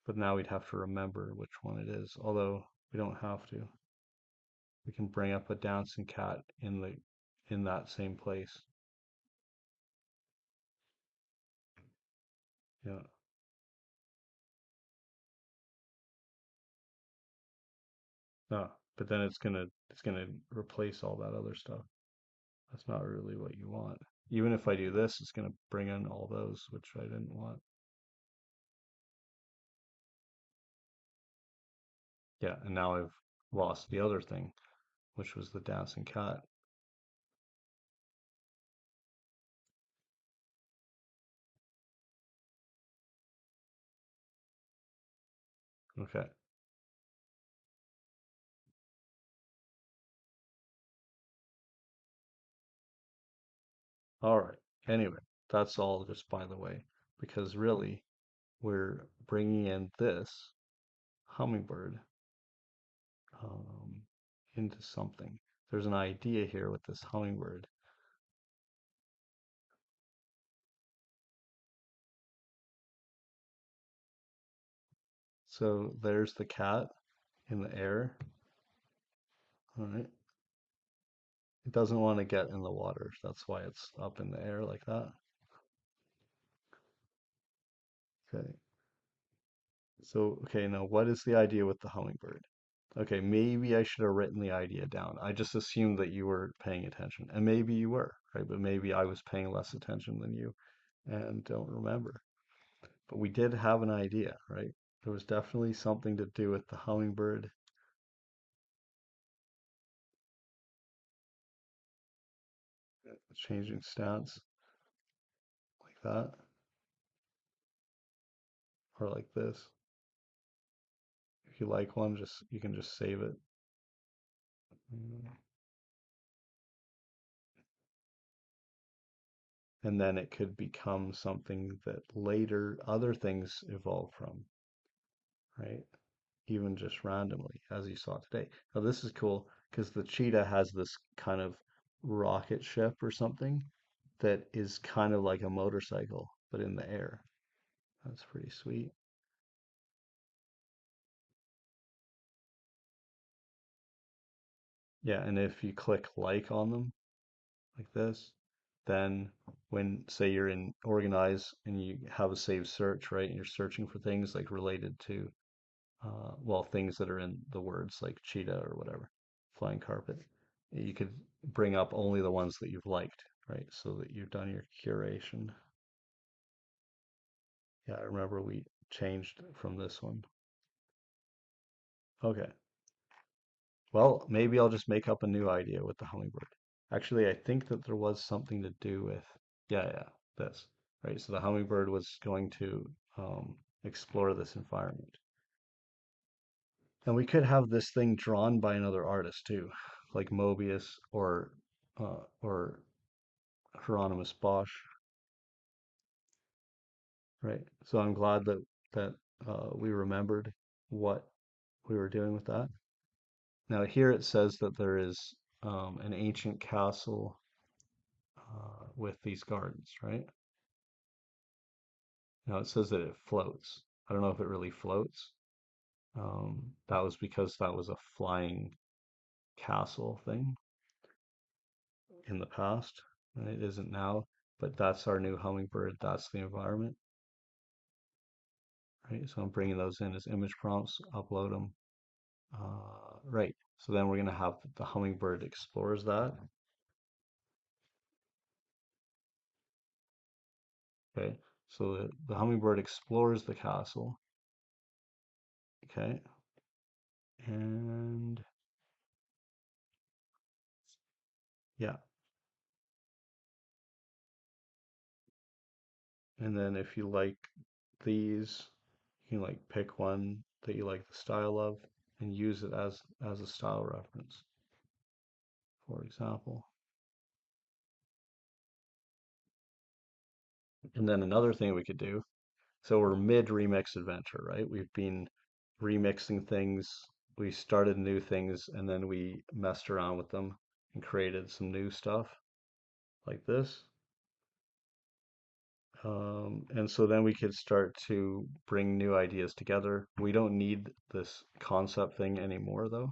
But now we'd have to remember which one it is, although we don't have to. We can bring up a dancing cat in that same place. Yeah. But then it's going to replace all that other stuff. That's not really what you want. Even if I do this, it's going to bring in all those, which I didn't want. Yeah, and now I've lost the other thing, which was the dancing cat. Okay, all right. Anyway, that's all just by the way, because really we're bringing in this hummingbird um, into something. There's an idea here with this hummingbird. So there's the cat in the air. All right. It doesn't want to get in the water. That's why it's up in the air like that. Okay. So, okay, now what is the idea with the hummingbird? Okay, maybe I should have written the idea down. I just assumed that you were paying attention. And maybe you were, right? But maybe I was paying less attention than you and don't remember. But we did have an idea, right? There was definitely something to do with the hummingbird changing stance like that or like this. If you like one, just you can just save it. Mm. And then it could become something that later other things evolve from, right? Even just randomly, as you saw today. Now, this is cool because the cheetah has this kind of rocket ship or something that is kind of like a motorcycle, but in the air. That's pretty sweet. Yeah, and if you click like on them like this, then when, say, you're in organize and you have a saved search, right, and you're searching for things like related to well, things that are in the words like cheetah or whatever, flying carpet. You could bring up only the ones that you've liked, right? So that you've done your curation. Yeah, I remember we changed from this one. Okay. Well, maybe I'll just make up a new idea with the hummingbird. Actually, I think that there was something to do with, yeah, this, right? So the hummingbird was going to explore this environment. And we could have this thing drawn by another artist too, like Mobius or Hieronymus Bosch, right? So I'm glad that we remembered what we were doing with that. Now here it says that there is an ancient castle with these gardens, right? Now it says that it floats. I don't know if it really floats. That was because that was a flying castle thing in the past, and it isn't now. But that's our new hummingbird. That's the environment, right? So I'm bringing those in as image prompts, upload them. Right. So then we're going to have the hummingbird explores that. Okay. So the hummingbird explores the castle. Okay. And yeah. And then if you like these, you can like pick one that you like the style of and use it as a style reference, for example. And then another thing we could do, so we're mid remix adventure, right? We've been remixing things. We started new things and then we messed around with them and created some new stuff like this. And so then we could start to bring new ideas together. We don't need this concept thing anymore, though.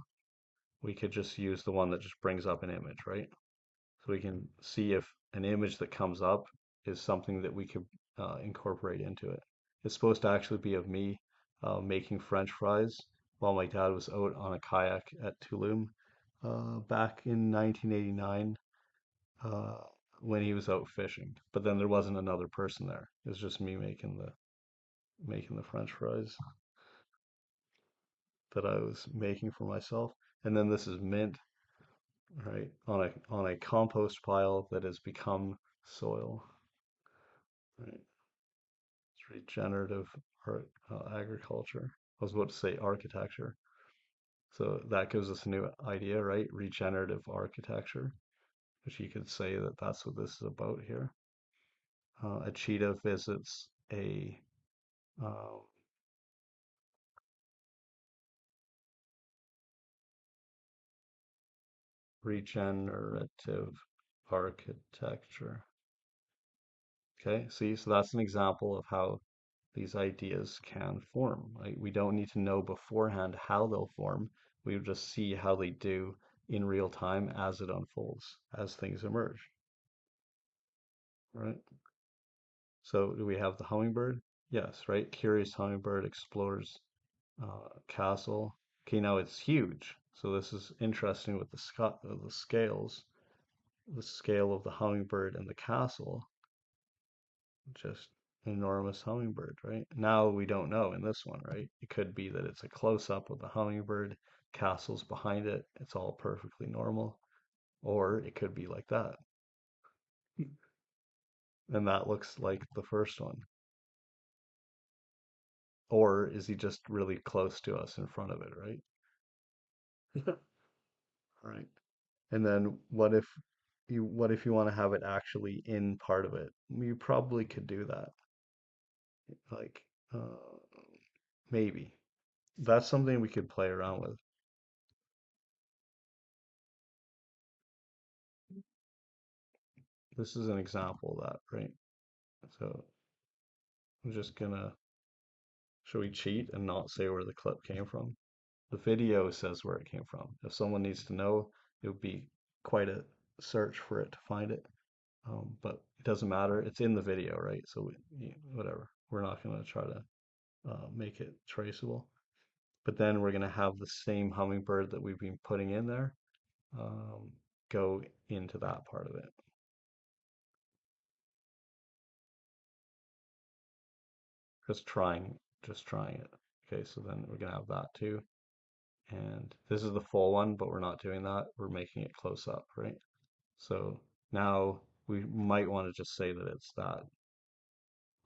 We could just use the one that just brings up an image, right? So we can see if an image that comes up is something that we could incorporate into it. It's supposed to actually be of me making French fries while my dad was out on a kayak at Tulum. back in 1989 uh, when he was out fishing. But then there wasn't another person there. It was just me making the French fries that I was making for myself. And then this is mint, right, on a compost pile that has become soil. Right, it's regenerative art, agriculture. I was about to say architecture. So that gives us a new idea, right? Regenerative architecture, which you could say that that's what this is about here. A cheetah visits a uh, regenerative architecture. Okay, see, so that's an example of how these ideas can form. Right? We don't need to know beforehand how they'll form. We just see how they do in real time as it unfolds, as things emerge. Right? So do we have the hummingbird? Yes, right? Curious hummingbird explores castle. Okay, now it's huge. So this is interesting with the scales, the scale of the hummingbird and the castle. Just enormous hummingbird, right? Now we don't know in this one, right? It could be that it's a close up of the hummingbird, castle's behind it, it's all perfectly normal, or it could be like that. And that looks like the first one. Or is he just really close to us in front of it, right? Right. And then what if you want to have it actually in part of it? You probably could do that. Like maybe. That's something we could play around with. This is an example of that, right? So I'm just gonna, should we cheat and not say where the clip came from? The video says where it came from. If someone needs to know, it would be quite a search for it to find it. But it doesn't matter. It's in the video, right? So whatever. We're not gonna try to make it traceable. But then we're gonna have the same hummingbird that we've been putting in there um, go into that part of it. Just trying it. Okay, so then we're gonna have that too. And this is the full one, but we're not doing that. We're making it close up, right? So now we might want to just say that it's that,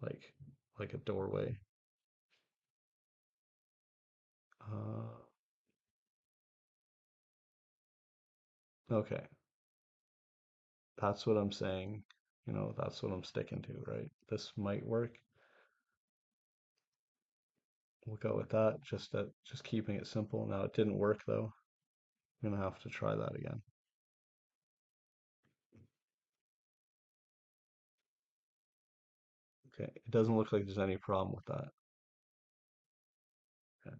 like, like a doorway. Uh, okay, that's what I'm saying. That's what I'm sticking to, right? This might work. We'll go with that. Just keeping it simple. Now it didn't work though. I'm gonna have to try that again. Okay, it doesn't look like there's any problem with that. Okay,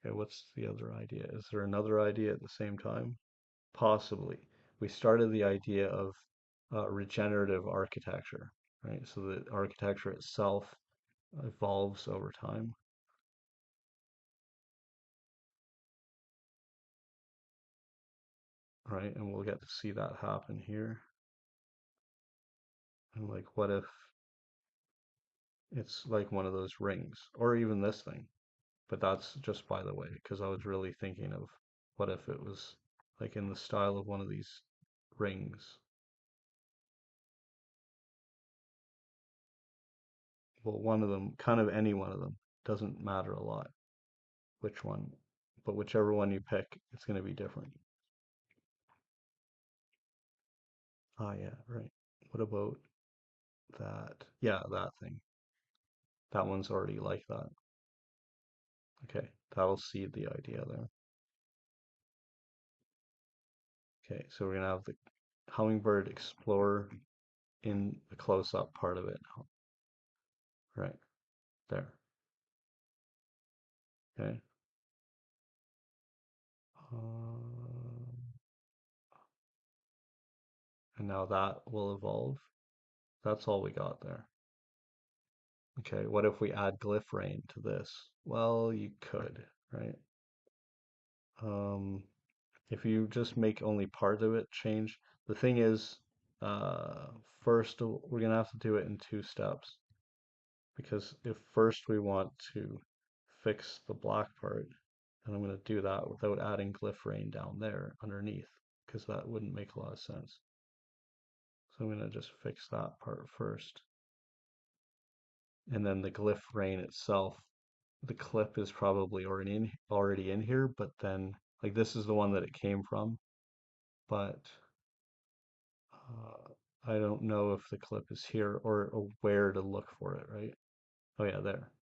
okay, what's the other idea? Is there another idea at the same time? Possibly. We started the idea of regenerative architecture, right? So the architecture itself evolves over time, right? And we'll get to see that happen here. And like, what if it's like one of those rings, or even this thing? But that's just by the way, because I was really thinking of what if it was like in the style of one of these rings. Well, one of them, kind of any one of them, doesn't matter a lot which one, but whichever one you pick, it's going to be different. Ah, yeah, right. What about that? Yeah, that thing. That one's already like that. Okay, that'll seed the idea there. Okay, so we're gonna have the hummingbird explore in the close-up part of it. Right there. Okay. Um, and now that will evolve. That's all we got there. Okay, what if we add glyph rain to this? Well, you could. right? Um, if you just make only part of it change, the thing is, uh, first we're gonna have to do it in two steps because if first we want to fix the black part, then I'm gonna do that without adding glyph rain down there underneath because that wouldn't make a lot of sense. So I'm gonna just fix that part first. And then the glyph rain itself, the clip is probably already in here, but then like this is the one that it came from, but I don't know if the clip is here or where to look for it, right? Oh yeah, there.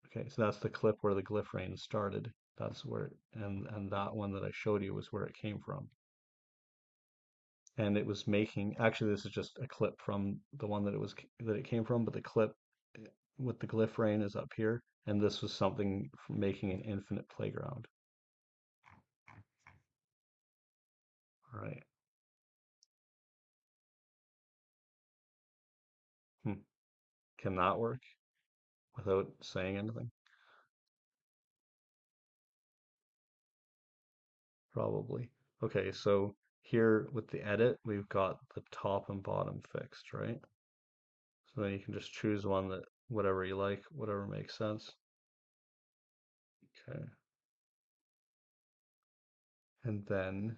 Okay, so that's the clip where the glyph rain started. That's where and that one that I showed you was where it came from. And it was making, actually this is just a clip from the one that it came from, but the clip with the glyph rain is up here, and this was something from making an infinite playground. All right. Hmm. Can that work without saying anything? Probably. Okay, so here with the edit, we've got the top and bottom fixed, right? So then you can just choose one that whatever you like, whatever makes sense. Okay. And then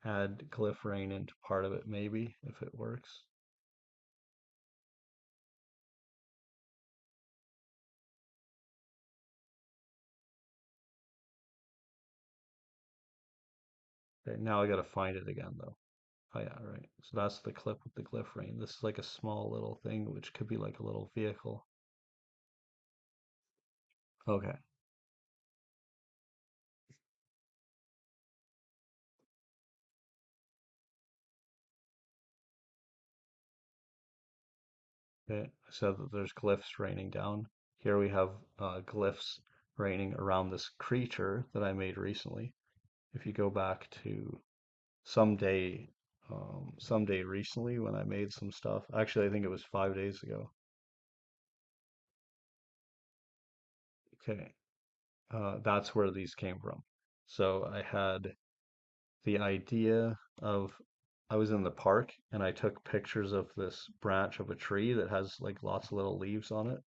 add glyph rain into part of it, maybe, if it works. Okay, now I gotta find it again though. Oh yeah, right. So that's the clip with the glyph rain. This is like a small little thing, which could be like a little vehicle. Okay. Okay. I said that there's glyphs raining down. Here we have glyphs raining around this creature that I made recently. If you go back to someday, someday recently when I made some stuff, actually I think it was 5 days ago. Okay. That's where these came from. So I had the idea of I was in the park and I took pictures of this branch of a tree that has like lots of little leaves on it,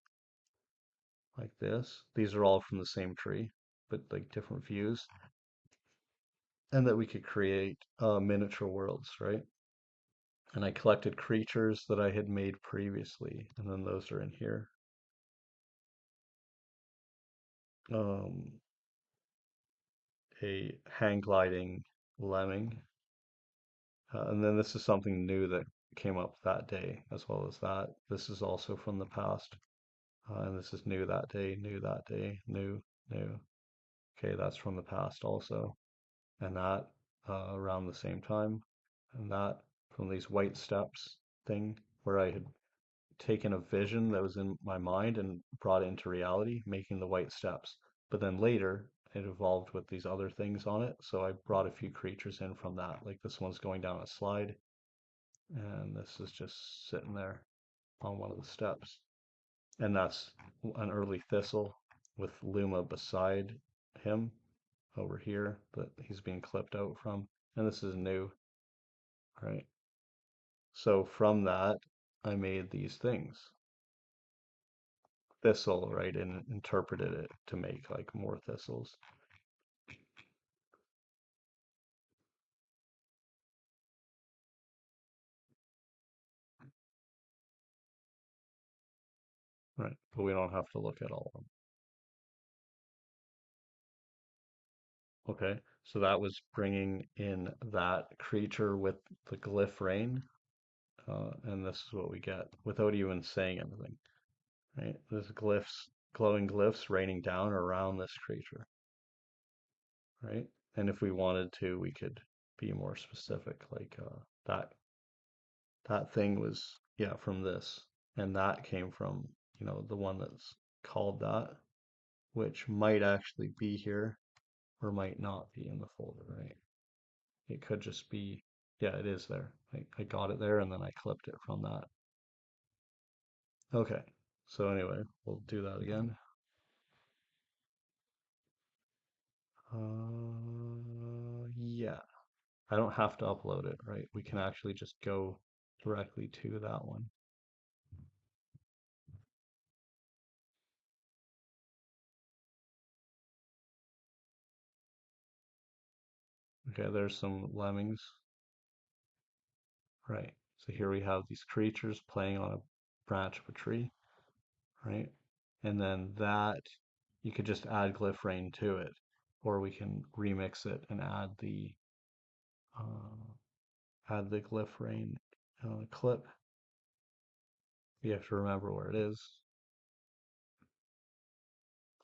like this. These are all from the same tree, but like different views, and that we could create miniature worlds, right? And I collected creatures that I had made previously, and then those are in here. Um, a hang gliding lemming, and then this is something new that came up that day, as well as that. This is also from the past. And this is new that day, new, new. Okay, that's from the past also. And that around the same time. And that from these white steps thing where I had taken a vision that was in my mind and brought it into reality, making the white steps. But then later it evolved with these other things on it. So I brought a few creatures in from that. Like this one's going down a slide, and this is just sitting there on one of the steps. And that's an early thistle with Luma beside him over here that he's being clipped out from. And this is new, right? So from that, I made these things. Thistle, right? And interpreted it to make like more thistles. Right. But we don't have to look at all of them. Okay. So that was bringing in that creature with the glyph rain. And this is what we get without even saying anything. Right? There's glyphs, glowing glyphs raining down around this creature, right? And if we wanted to, we could be more specific, like that that thing was yeah from this, and that came from the one that's called that, which might actually be here or might not be in the folder, right? It could just be yeah, it is there. I got it there and then I clipped it from that. Okay, so anyway, we'll do that again. Yeah, I don't have to upload it, right? We can actually just go directly to that one. Okay, there's some lemmings, right? So here we have these creatures playing on a branch of a tree, right? And then that, you could just add glyph rain to it, or we can remix it and add the glyph rain clip. You have to remember where it is,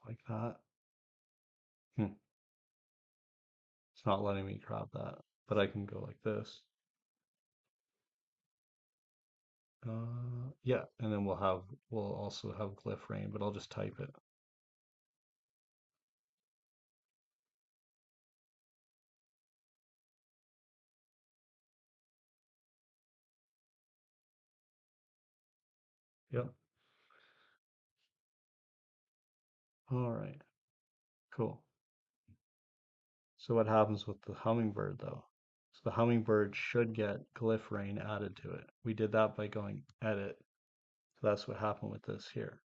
like that. Hmm. It's not letting me grab that, but I can go like this. Yeah, and then we'll also have glyph rain, but I'll just type it. Yep. All right. Cool. So what happens with the hummingbird though? So the hummingbird should get glyph rain added to it. We did that by going edit. So that's what happened with this here.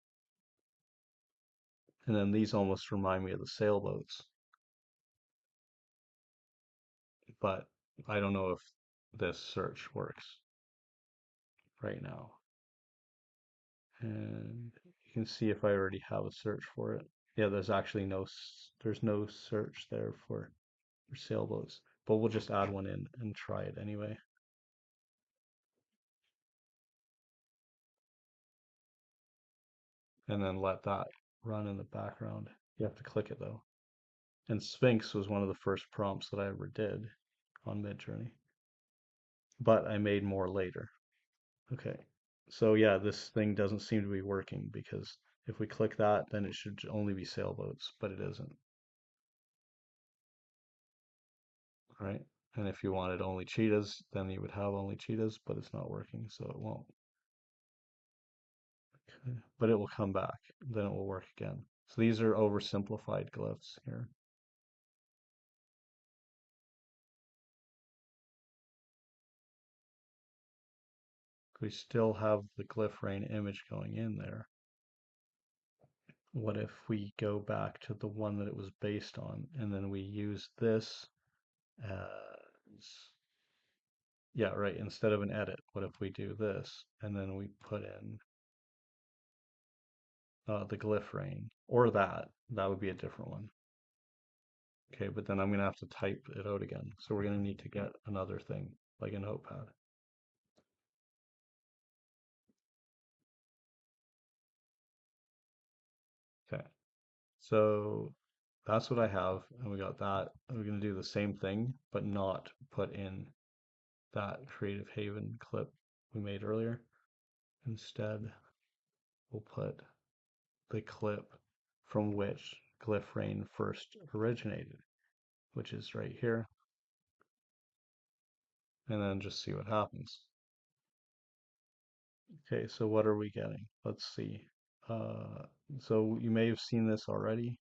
And then these almost remind me of the sailboats, but I don't know if this search works right now. And you can see if I already have a search for it. Yeah, there's actually there's no search there for sailboats, but we'll just add one in and try it anyway. And then let that run in the background. You have to click it though. And Sphinx was one of the first prompts that I ever did on Midjourney, but I made more later. Okay. So yeah, this thing doesn't seem to be working because if we click that, then it should only be sailboats, but it isn't, right? And if you wanted only cheetahs, then you would have only cheetahs, but it's not working, so it won't. Okay. But it will come back, then it will work again. So these are oversimplified glyphs here. We still have the glyph rain image going in there. What if we go back to the one that it was based on and then we use this as, yeah, right, instead of an edit, what if we do this and then we put in the glyph rain or that would be a different one. Okay, but then I'm going to have to type it out again. So we're going to need to get another thing like a notepad. Okay, so that's what I have. And we got that. And we're going to do the same thing, but not put in that Creative Haven clip we made earlier. Instead, we'll put the clip from which Glyph Rain first originated, which is right here, and then just see what happens. Okay, so what are we getting? Let's see. Uh, so you may have seen this already.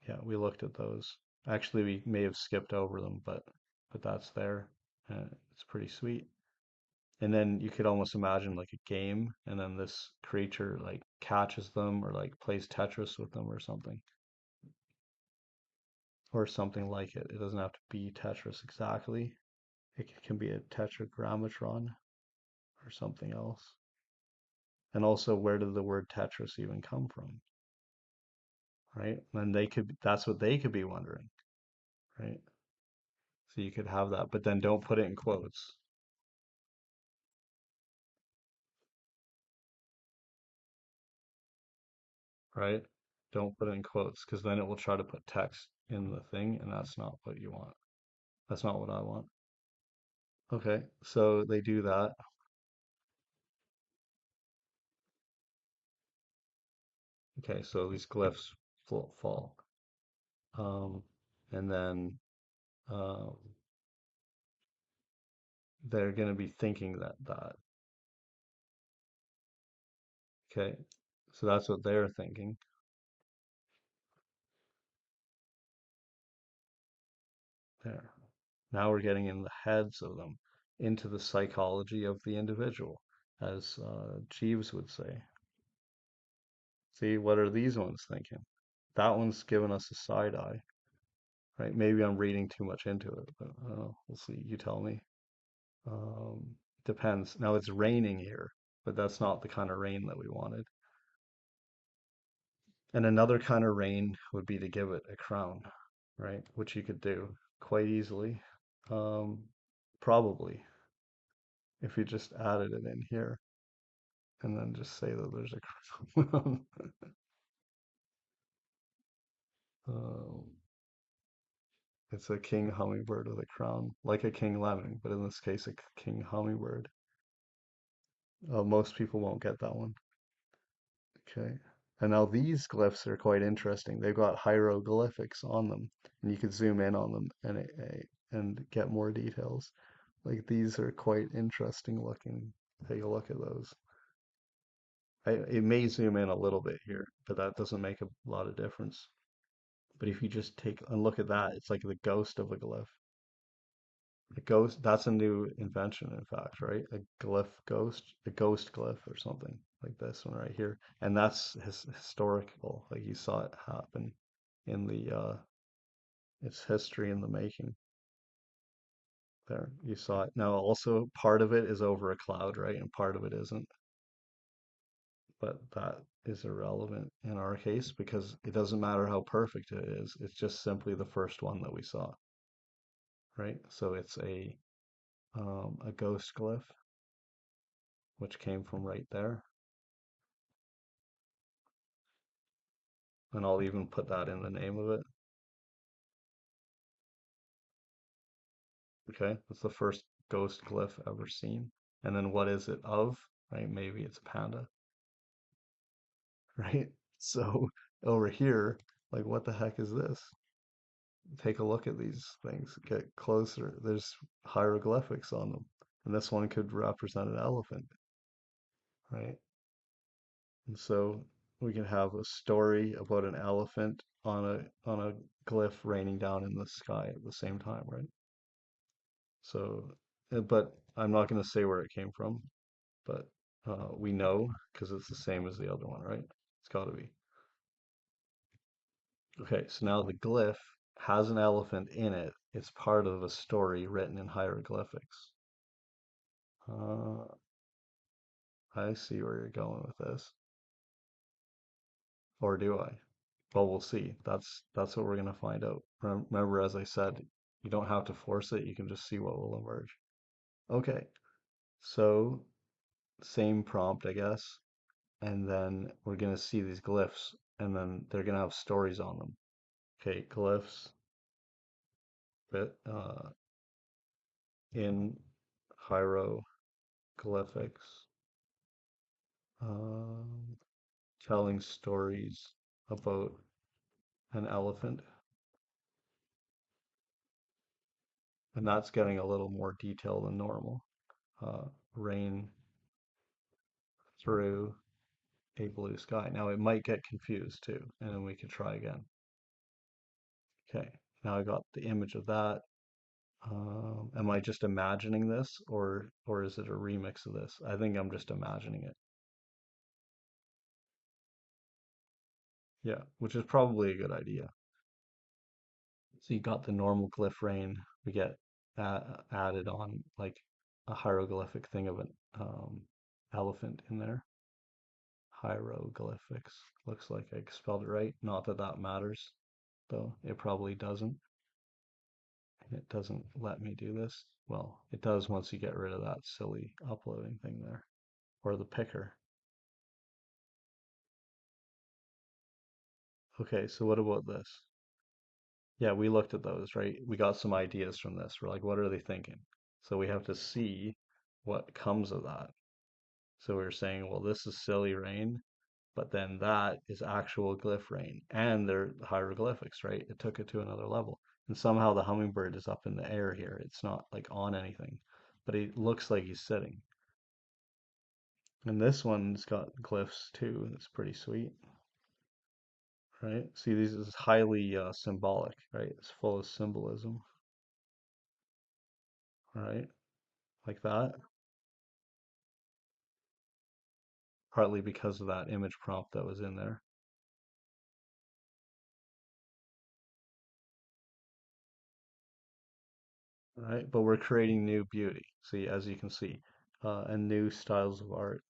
Yeah, we looked at those. Actually, we may have skipped over them, but that's there. It's pretty sweet. And then you could almost imagine like a game, and then this creature like catches them or like plays Tetris with them or something like it. It doesn't have to be Tetris exactly. It can be a tetragrammatron or something else. And also, where did the word Tetris even come from, right? And that's what they could be wondering, right? So you could have that, but then don't put it in quotes, right? Don't put it in quotes because then it will try to put text in the thing, and that's not what you want. That's not what I want. Okay, so they do that. Okay, so these glyphs fall. Um, and then um, they're going to be thinking that. Okay, so that's what they're thinking. There. Now we're getting in the heads of them, into the psychology of the individual, as Jeeves would say. See, what are these ones thinking? That one's giving us a side eye, right? Maybe I'm reading too much into it, but we'll see. You tell me. Um, Depends. Now it's raining here, but that's not the kind of rain that we wanted. And another kind of rain would be to give it a crown, right? Which you could do quite easily. Um, Probably if you just added it in here and then just say that there's a crown. Um, it's a king hummingbird with a crown, like a king lemming, but in this case, a king hummingbird. Most people won't get that one. Okay. And now these glyphs are quite interesting. They've got hieroglyphics on them, and you could zoom in on them and get more details. Like these are quite interesting looking. Take a look at those. It may zoom in a little bit here, but that doesn't make a lot of difference. But if you just take and look at that, it's like the ghost of a glyph. A ghost, that's a new invention, in fact, right? A glyph ghost, a ghost glyph or something like this one right here. And that's historical. Like you saw it happen in its history in the making. There, you saw it. Now, also part of it is over a cloud, right? And part of it isn't. But that is irrelevant in our case because it doesn't matter how perfect it is. It's just simply the first one that we saw, right? So it's a ghost glyph, which came from right there. And I'll even put that in the name of it. Okay, that's the first ghost glyph ever seen. And then what is it of? Right? Maybe it's a panda, right? So over here, like what the heck is this? Take a look at these things, get closer. There's hieroglyphics on them. And this one could represent an elephant, right? And so we can have a story about an elephant on a glyph raining down in the sky at the same time, right? So, but I'm not going to say where it came from, but we know because it's the same as the other one, right? It's got to be. Okay, so now the glyph has an elephant in it. It's part of a story written in hieroglyphics. Uh, I see where you're going with this. Or do I? Well, we'll see. That's what we're going to find out. Remember, as I said, you don't have to force it. You can just see what will emerge. Okay, so same prompt, I guess. And then we're going to see these glyphs, and then they're going to have stories on them. Okay, glyphs but in hieroglyphics, um, telling stories about an elephant, and that's getting a little more detail than normal. Uh, Rain through a blue sky. Now it might get confused too, and then we could try again. Okay, now I got the image of that. Am I just imagining this, or is it a remix of this? I think I'm just imagining it. Yeah, which is probably a good idea. So you got the normal glyph rain. We get added on like a hieroglyphic thing of an elephant in there. Hieroglyphics. Looks like I spelled it right. Not that that matters, though. It probably doesn't. It doesn't let me do this. Well, it does once you get rid of that silly uploading thing there, or the picker. Okay, so what about this? Yeah, we looked at those, right? We got some ideas from this. We're like, what are they thinking? So we have to see what comes of that. So we are saying, well, this is silly rain, but then that is actual glyph rain, and they're hieroglyphics, right? It took it to another level. And somehow the hummingbird is up in the air here. It's not like on anything, but it looks like he's sitting. And this one's got glyphs too. It's pretty sweet, right? See, these is highly symbolic, right? It's full of symbolism. right? Like that, partly because of that image prompt that was in there, right? But we're creating new beauty, see, as you can see, and new styles of art.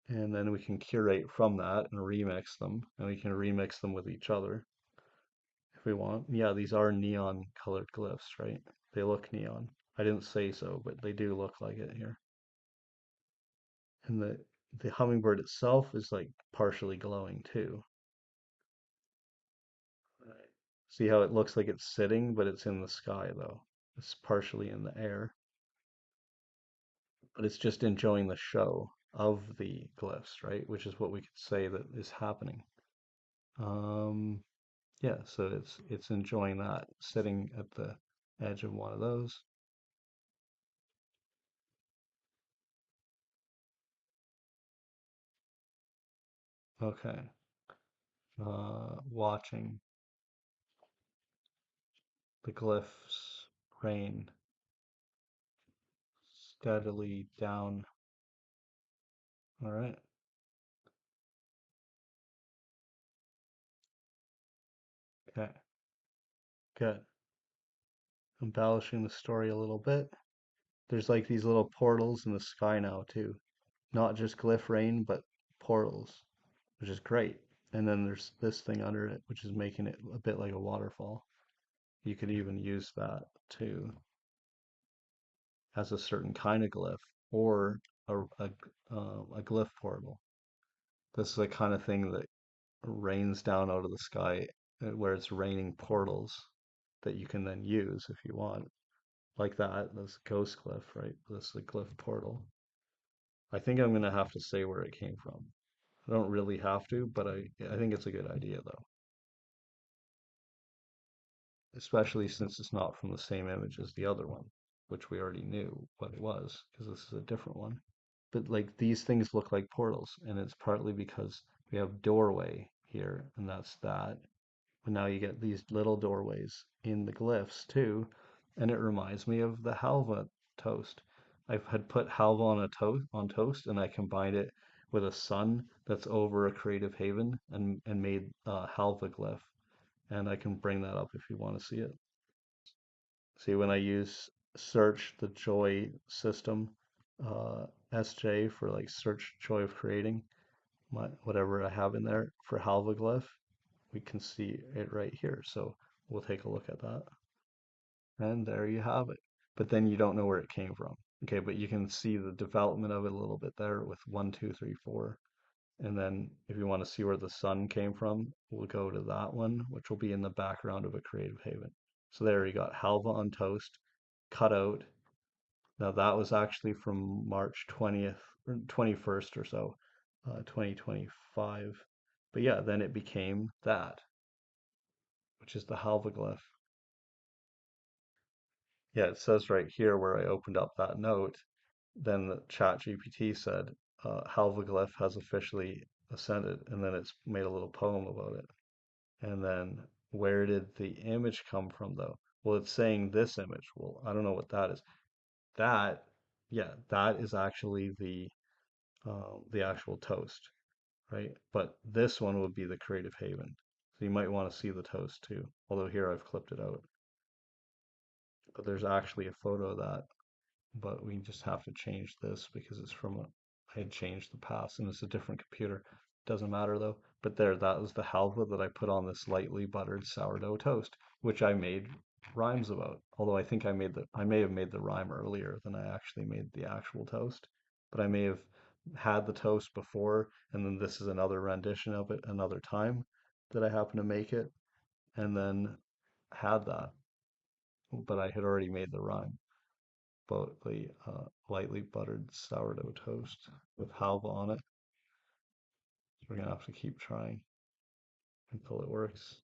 And then we can curate from that and remix them, and we can remix them with each other if we want. Yeah, these are neon colored glyphs, right? They look neon. I didn't say so, but they do look like it here. And the hummingbird itself is like partially glowing too. Right. See how it looks like it's sitting, but it's in the sky though. It's partially in the air, but it's just enjoying the show of the glyphs, right? Which is what we could say that is happening. Um, yeah, so it's enjoying that, sitting at the edge of one of those. Okay. Watching the glyphs rain steadily down. All right. Okay. Good. Embellishing the story a little bit. There's like these little portals in the sky now too. Not just glyph rain, but portals, which is great. And then there's this thing under it, which is making it a bit like a waterfall. You could even use that to as a certain kind of glyph or a glyph portal. This is the kind of thing that rains down out of the sky, where it's raining portals that you can then use if you want. Like that, this ghost glyph, right? This is a glyph portal. I think I'm gonna have to say where it came from. I don't really have to, but I think it's a good idea though, especially since it's not from the same image as the other one, which we already knew what it was because this is a different one. But like these things look like portals, and it's partly because we have doorway here, and that's that. But now you get these little doorways in the glyphs too, and it reminds me of the halva toast. I had put halva on a toast, and I combined it with a sun that's over a creative haven, and made halva glyph. And I can bring that up if you want to see it. See, when I use search the joy system, SJ for like search joy of creating, whatever I have in there for halva glyph, we can see it right here. So we'll take a look at that. And there you have it. But then you don't know where it came from. Okay, but you can see the development of it a little bit there with one, two, three, four. And then if you want to see where the sun came from, we'll go to that one, which will be in the background of a creative haven. So there you got halva on toast, cut out. Now that was actually from March 20th or 21st or so, 2025. But yeah, then it became that, which is the halva glyph. Yeah, it says right here where I opened up that note, then the chat GPT said, halva glyph has officially ascended, and then it's made a little poem about it. And then where did the image come from though? Well, it's saying this image. Well, I don't know what that is. That, yeah, that is actually the actual toast, right? But this one would be the creative haven. So you might want to see the toast too. Although here I've clipped it out. But there's actually a photo of that, but we just have to change this because it's from I had changed the pass and it's a different computer. Doesn't matter though. But there, that was the halva that I put on this lightly buttered sourdough toast, which I made rhymes about. Although I may have made the rhyme earlier than I actually made the actual toast. But I may have had the toast before, and then this is another rendition of it another time that I happen to make it, and then had that. But I had already made the rhyme about the lightly buttered sourdough toast with halva on it. So we're gonna have to keep trying until it works.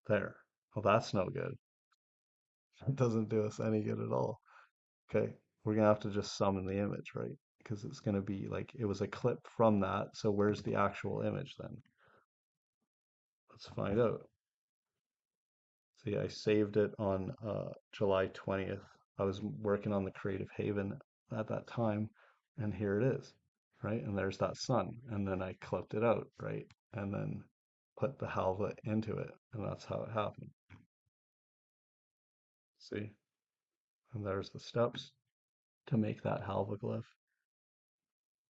There. Well, that's no good. It doesn't do us any good at all. Okay, we're gonna have to just summon the image, right? Because it's gonna be like it was a clip from that. So where's the actual image then? Let's find out. See, I saved it on July 20th. I was working on the Creative Haven at that time, and here it is, right? And there's that sun. And then I clipped it out, right? And then put the halva into it, and that's how it happened. See? And there's the steps to make that halva glyph.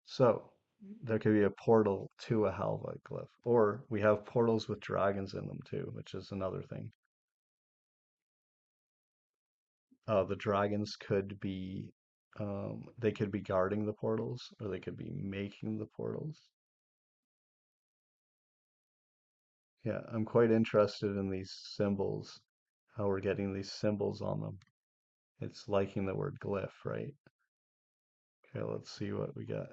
So there could be a portal to a halva glyph, or we have portals with dragons in them too, which is another thing. The dragons could be, they could be guarding the portals, or they could be making the portals. Yeah, I'm quite interested in these symbols, how we're getting these symbols on them. It's liking the word glyph, right? Okay, let's see what we get.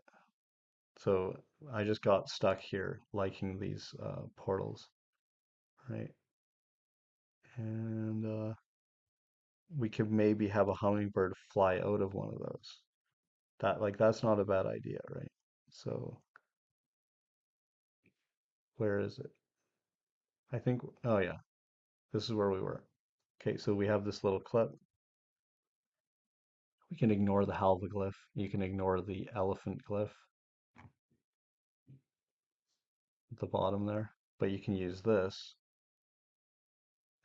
So I just got stuck here liking these portals, right? And we could maybe have a hummingbird fly out of one of those. That's not a bad idea, right? So where is it? I think, oh yeah, this is where we were. Okay, so we have this little clip. We can ignore the halva glyph. You can ignore the elephant glyph at the bottom there, but you can use this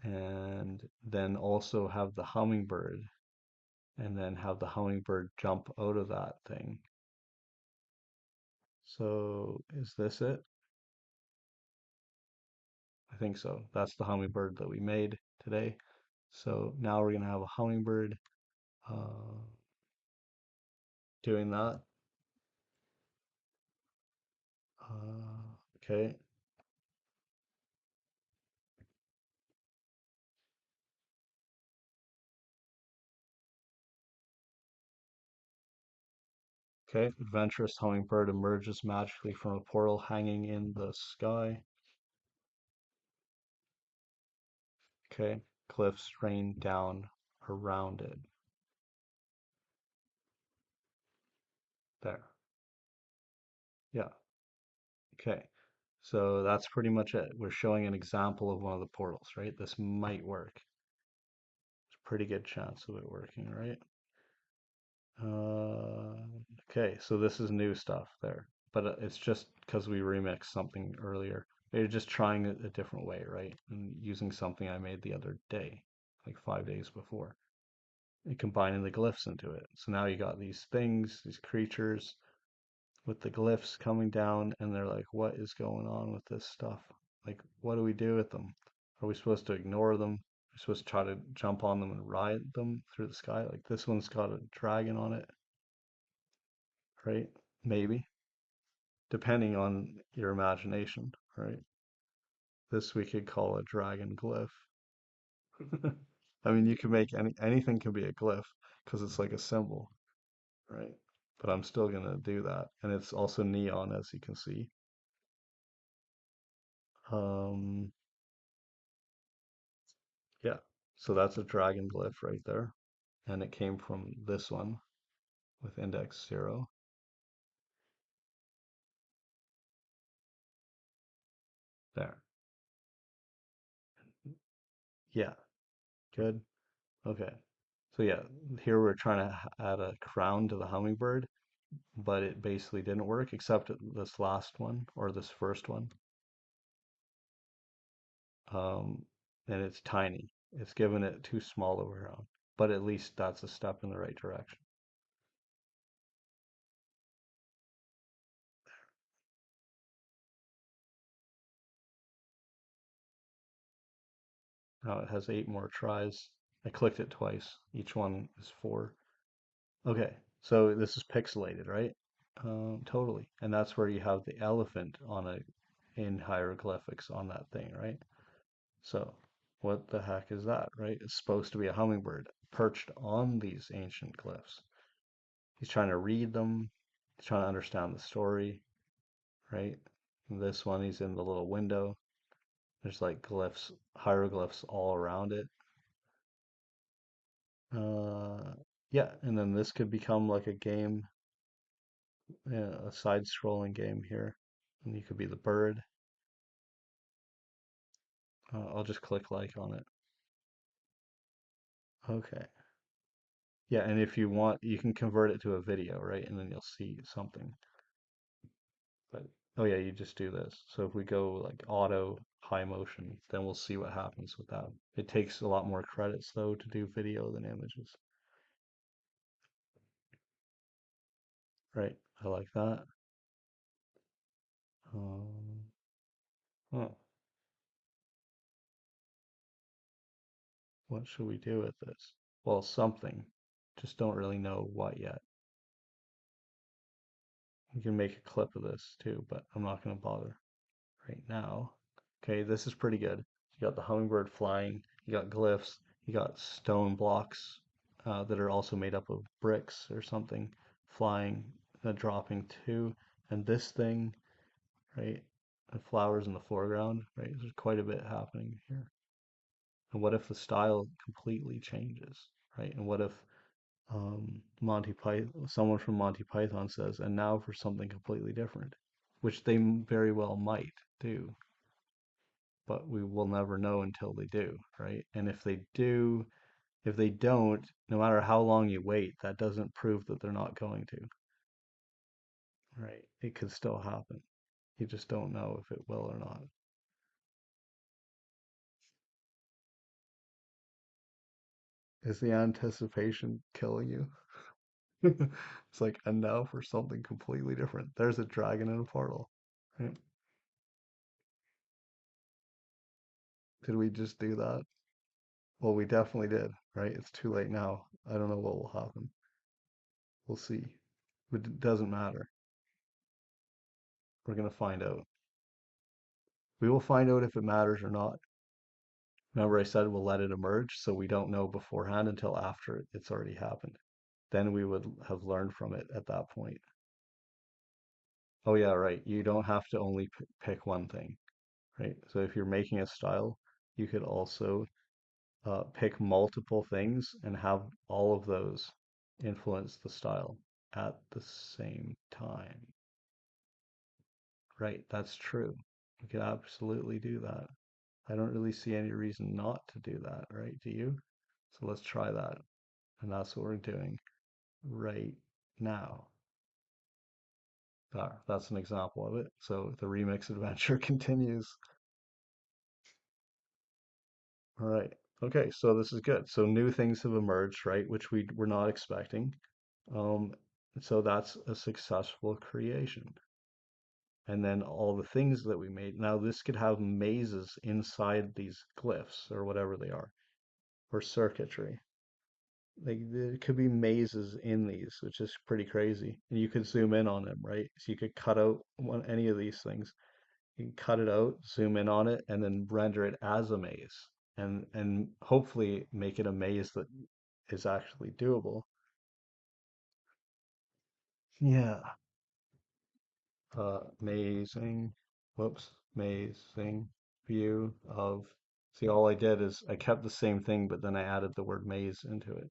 and then also have the hummingbird and then have the hummingbird jump out of that thing. So is this it? I think so. That's the hummingbird that we made today. So now we're going to have a hummingbird uh, doing that. Okay. Okay. Adventurous hummingbird emerges magically from a portal hanging in the sky. Okay. Cliffs rain down around it. There. Yeah. Okay. So that's pretty much it. We're showing an example of one of the portals, right? This might work. There's a pretty good chance of it working, right? Uh, okay, so this is new stuff there, but it's just because we remixed something earlier. We're just trying it a different way, right? And using something I made the other day, like 5 days before, and combining the glyphs into it. So now you got these things, these creatures with the glyphs coming down, and they're like, what is going on with this stuff? Like, what do we do with them? Are we supposed to ignore them? Are we supposed to try to jump on them and ride them through the sky? Like this one's got a dragon on it, right? Maybe, depending on your imagination, right? This we could call a dragon glyph. I mean, you can make anything can be a glyph because it's like a symbol, right? But I'm still gonna do that, and it's also neon, as you can see. Um, yeah, so that's a dragon glyph right there, and it came from this one with index 0. There. Yeah, good. Okay. So yeah, here we're trying to add a crown to the hummingbird, but it basically didn't work except this last one or this first one. Um, and it's tiny. It's given it too small of a crown, but at least that's a step in the right direction. Now it has 8 more tries. I clicked it twice. Each one is 4. Okay, so this is pixelated, right? Totally. And that's where you have the elephant on a in hieroglyphics on that thing, right? So what the heck is that, right? It's supposed to be a hummingbird perched on these ancient glyphs. He's trying to read them. He's trying to understand the story, right? And this one, he's in the little window. There's like glyphs, hieroglyphs all around it. Uh, yeah, and then this could become like a game, yeah, a side-scrolling game here. And you could be the bird. I'll just click like on it. Okay. Yeah, and if you want, you can convert it to a video, right? And then you'll see something. But oh yeah, you just do this. So if we go like auto high motion, then we'll see what happens with that. It takes a lot more credits though to do video than images. Right. I like that. Um, huh. What should we do with this? Well, something. Just don't really know what yet. We can make a clip of this too, but I'm not going to bother right now. Okay, this is pretty good. You got the hummingbird flying, you got glyphs, you got stone blocks that are also made up of bricks or something flying, dropping too. And this thing, right? The flowers in the foreground, right? There's quite a bit happening here. And what if the style completely changes, right? And what if Monty Python, someone from Monty Python says, and now for something completely different, which they very well might do, but we will never know until they do, right? And if they do, if they don't, no matter how long you wait, that doesn't prove that they're not going to, right? It could still happen. You just don't know if it will or not. Is the anticipation killing you? It's like, and now for something completely different. There's a dragon in a portal. Right? Did we just do that? Well, we definitely did, right? It's too late now. I don't know what will happen. We'll see. But it doesn't matter. We're going to find out. We will find out if it matters or not. Remember, I said we'll let it emerge, so we don't know beforehand until after it's already happened. Then we would have learned from it at that point. Oh, yeah, right. You don't have to only pick one thing, right? So if you're making a style, you could also pick multiple things and have all of those influence the style at the same time. Right, that's true. You could absolutely do that. I don't really see any reason not to do that, right? Do you? So let's try that. And that's what we're doing right now. That's an example of it. So the remix adventure continues. All right. Okay, so this is good. So new things have emerged, right? Which we were not expecting. Um, so that's a successful creation. And then all the things that we made. Now this could have mazes inside these glyphs or whatever they are, or circuitry. Like there could be mazes in these, which is pretty crazy. And you could zoom in on them, right? So you could cut out any of these things. You can cut it out, zoom in on it, and then render it as a maze, and hopefully make it a maze that is actually doable. Yeah. Amazing. Whoops. Amazing view of. See, all I did is I kept the same thing, but then I added the word maze into it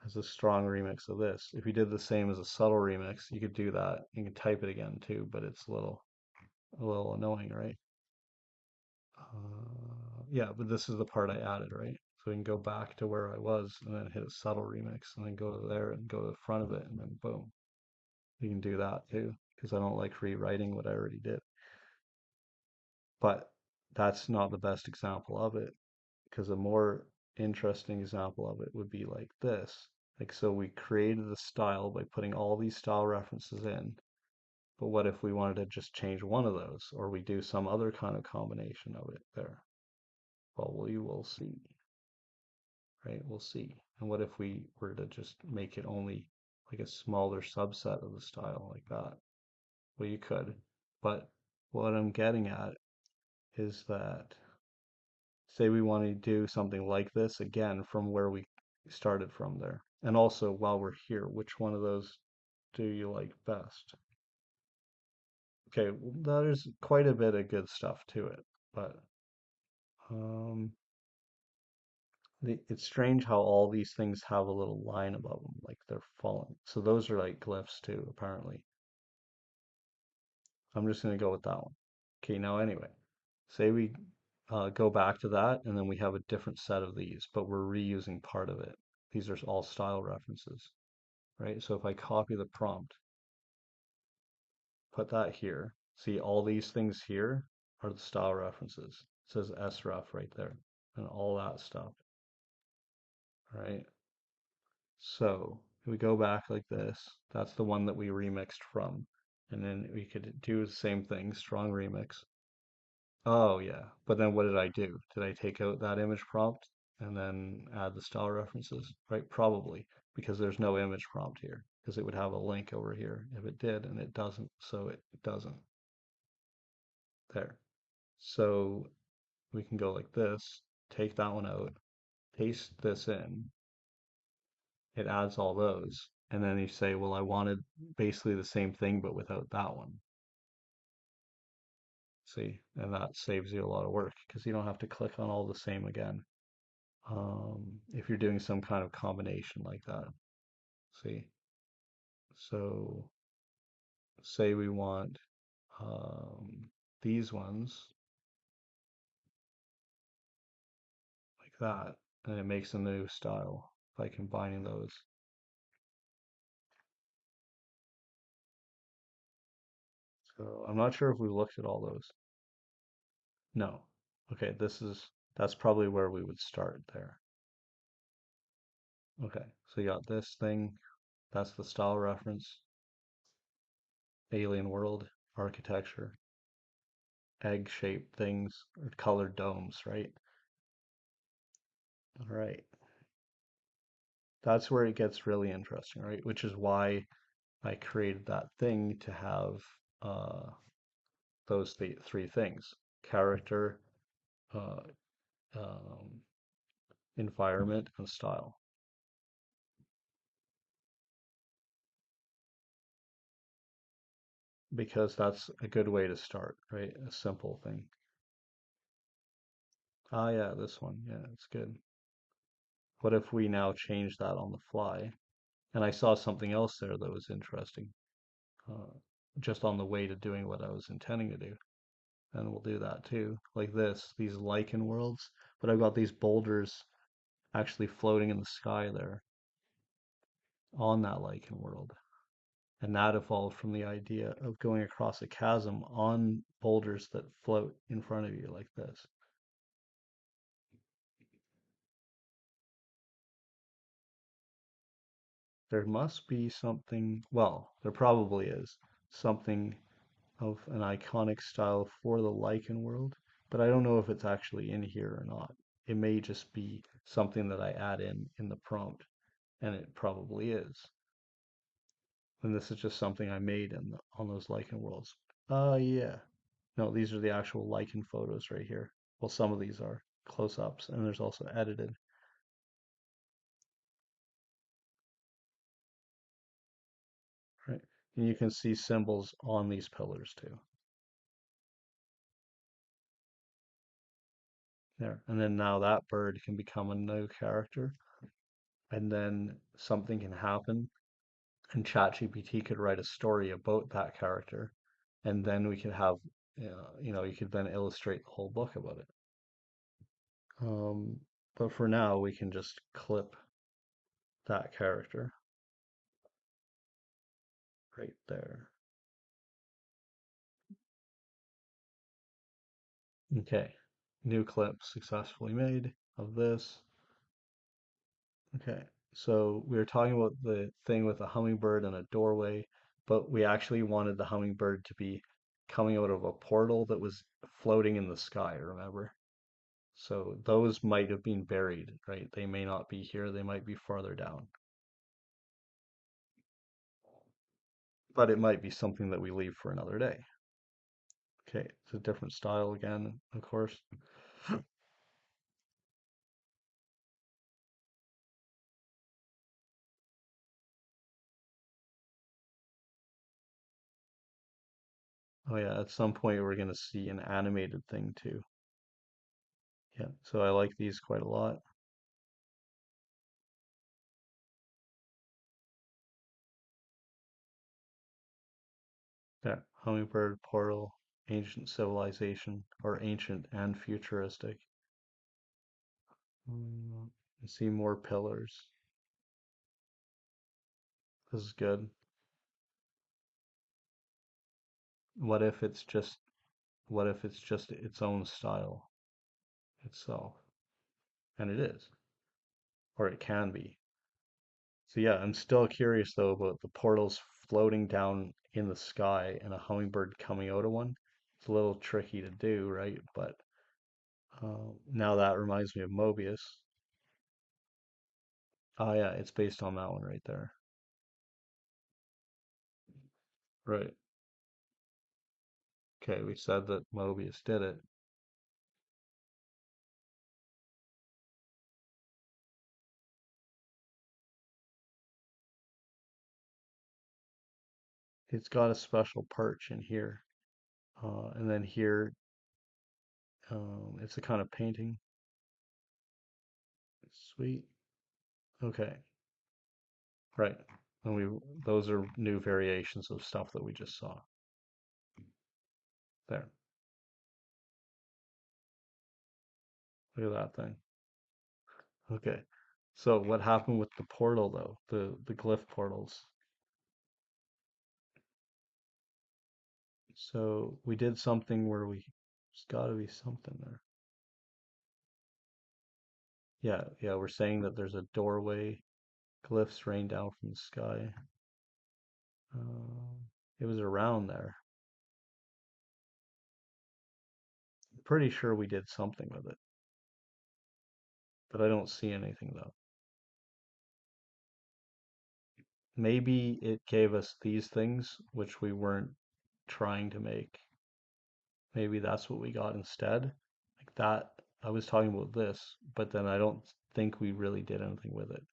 as a strong remix of this. If you did the same as a subtle remix, you could do that. You can type it again too, but it's a little annoying, right? Yeah, but this is the part I added, right? So we can go back to where I was and then hit a subtle remix and then go to there and go to the front of it and then boom. You can do that too because I don't like rewriting what I already did. But that's not the best example of it because a more interesting example of it would be like this. Like, so we created the style by putting all these style references in. But what if we wanted to just change one of those or we do some other kind of combination of it there? Well, we will see, right? We'll see. And what if we were to just make it only like a smaller subset of the style like that? Well, you could. But what I'm getting at is that say we want to do something like this again from where we started from there. And also while we're here, which one of those do you like best? Okay, well, there's quite a bit of good stuff to it, but um, it's strange how all these things have a little line above them, like they're falling. So those are like glyphs too, apparently. I'm just gonna go with that one. Okay, now anyway, say we go back to that, and then we have a different set of these, but we're reusing part of it. These are all style references, right? So if I copy the prompt, put that here, see all these things here are the style references. It says sref right there, and all that stuff, right? So if we go back like this, that's the one that we remixed from. And then we could do the same thing, strong remix. Oh yeah, but then what did I do? Did I take out that image prompt and then add the style references? Right, probably, because there's no image prompt here, because it would have a link over here if it did, and it doesn't, so it doesn't. There. So we can go like this, take that one out, paste this in, it adds all those, and then you say, well, I wanted basically the same thing, but without that one. See, and that saves you a lot of work because you don't have to click on all the same again. If you're doing some kind of combination like that. See, so say we want um, these ones like that, and it makes a new style by combining those. So I'm not sure if we looked at all those. No. Okay, that's probably where we would start there. Okay, so you got this thing, that's the style reference, alien world, architecture, egg-shaped things, or colored domes, right? All right. That's where it gets really interesting, right? Which is why I created that thing to have uh, those three things: character, uh, um, environment, and style. Because that's a good way to start, right? A simple thing. Ah, yeah, this one. Yeah, it's good. What if we now change that on the fly? And I saw something else there that was interesting, uh, just on the way to doing what I was intending to do. And we'll do that too, like this, these lichen worlds. But I've got these boulders actually floating in the sky there on that lichen world. And that evolved from the idea of going across a chasm on boulders that float in front of you like this. There must be something, well, there probably is something of an iconic style for the lichen world, but I don't know if it's actually in here or not. It may just be something that I add in the prompt, and it probably is. And this is just something I made on those lichen worlds. Yeah. No, these are the actual lichen photos right here. Well, some of these are close-ups, and there's also edited, right? And you can see symbols on these pillars too. There. And then now that bird can become a new character, and then something can happen, and ChatGPT could write a story about that character, and then we could have, you could then illustrate the whole book about it. But for now, we can just clip that character right there. Okay, new clip successfully made of this. Okay, so we were talking about the thing with a hummingbird and a doorway, but we actually wanted the hummingbird to be coming out of a portal that was floating in the sky, remember? So those might have been buried, right? They may not be here, they might be farther down. But it might be something that we leave for another day. Okay, it's a different style again, of course. Oh yeah, at some point we're gonna see an animated thing too. Yeah, so I like these quite a lot. There, hummingbird, portal, ancient civilization or ancient and futuristic. I see more pillars. This is good. What if it's just what if it's just its own style itself? And it is, or it can be. So yeah, I'm still curious though about the portals floating down in the sky and a hummingbird coming out of one. It's a little tricky to do, right? But now that reminds me of Mobius. Oh yeah, it's based on that one right there. Right. Okay, we said that Mobius did it. It's got a special perch in here. And then here, it's a kind of painting. Sweet. Okay. Right. And those are new variations of stuff that we just saw there. Look at that thing. Okay. So what happened with the portal though? The glyph portals. So we did something where there's got to be something there. Yeah, yeah, we're saying that there's a doorway. Glyphs rain down from the sky. It was around there. Pretty sure we did something with it, but I don't see anything though. Maybe it gave us these things, which we weren't trying to make. Maybe that's what we got instead. Like that, I was talking about this, but then I don't think we really did anything with it,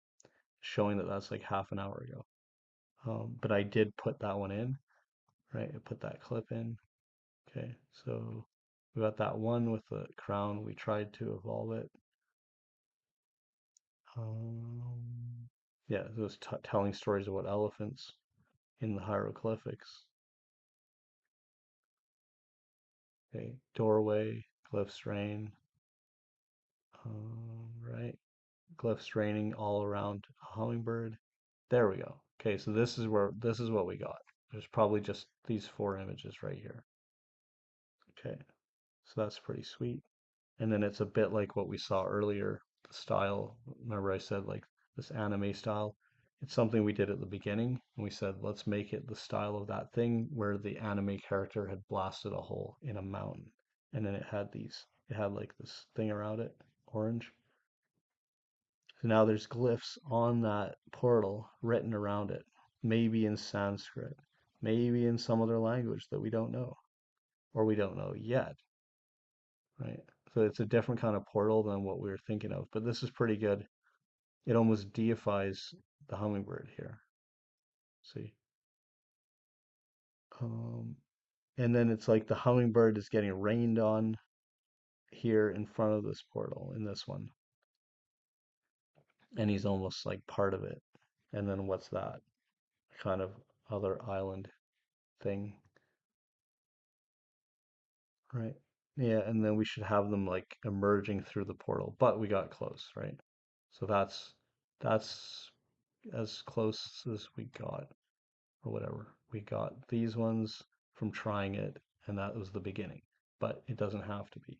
showing that that's like half an hour ago. But I did put that one in, right? I put that clip in. Okay, so we got that one with the crown. We tried to evolve it. Yeah, it was telling stories about elephants in the hieroglyphics. Okay, doorway, glyphs rain. Right, glyphs raining all around a hummingbird. There we go. Okay, so this is what we got. There's probably just these four images right here. Okay, so that's pretty sweet. And then it's a bit like what we saw earlier, the style. Remember I said like this anime style? It's something we did at the beginning, and we said let's make it the style of that thing where the anime character had blasted a hole in a mountain, and then it had like this thing around it, orange. So now there's glyphs on that portal written around it, maybe in Sanskrit, maybe in some other language that we don't know, or we don't know yet, right? So it's a different kind of portal than what we were thinking of, but this is pretty good. It almost deifies the hummingbird here. See? Um, and then it's like the hummingbird is getting rained on here in front of this portal in this one, and he's almost like part of it. And then what's that? Kind of other island thing. Right. Yeah, and then we should have them like emerging through the portal, but we got close, right? So that's as close as we got, or whatever. We got these ones from trying it, and that was the beginning. But it doesn't have to be.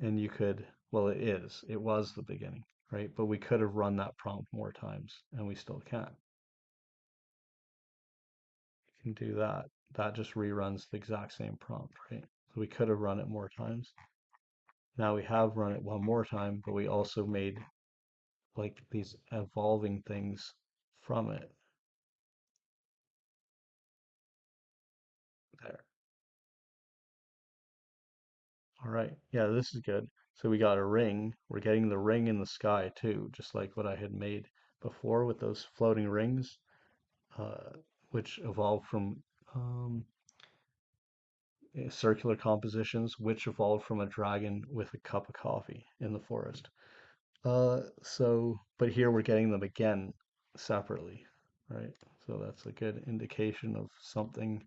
And you could, well, it was the beginning, right? But we could have run that prompt more times, and we still can. You can do that. That just reruns the exact same prompt, right? So we could have run it more times. Now we have run it one more time, but we also made like these evolving things from it there. All right. Yeah, this is good. So we got a ring. We're getting the ring in the sky too, just like what I had made before with those floating rings, uh, which evolved from circular compositions, which evolved from a dragon with a cup of coffee in the forest. But here we're getting them again separately, right? So that's a good indication of something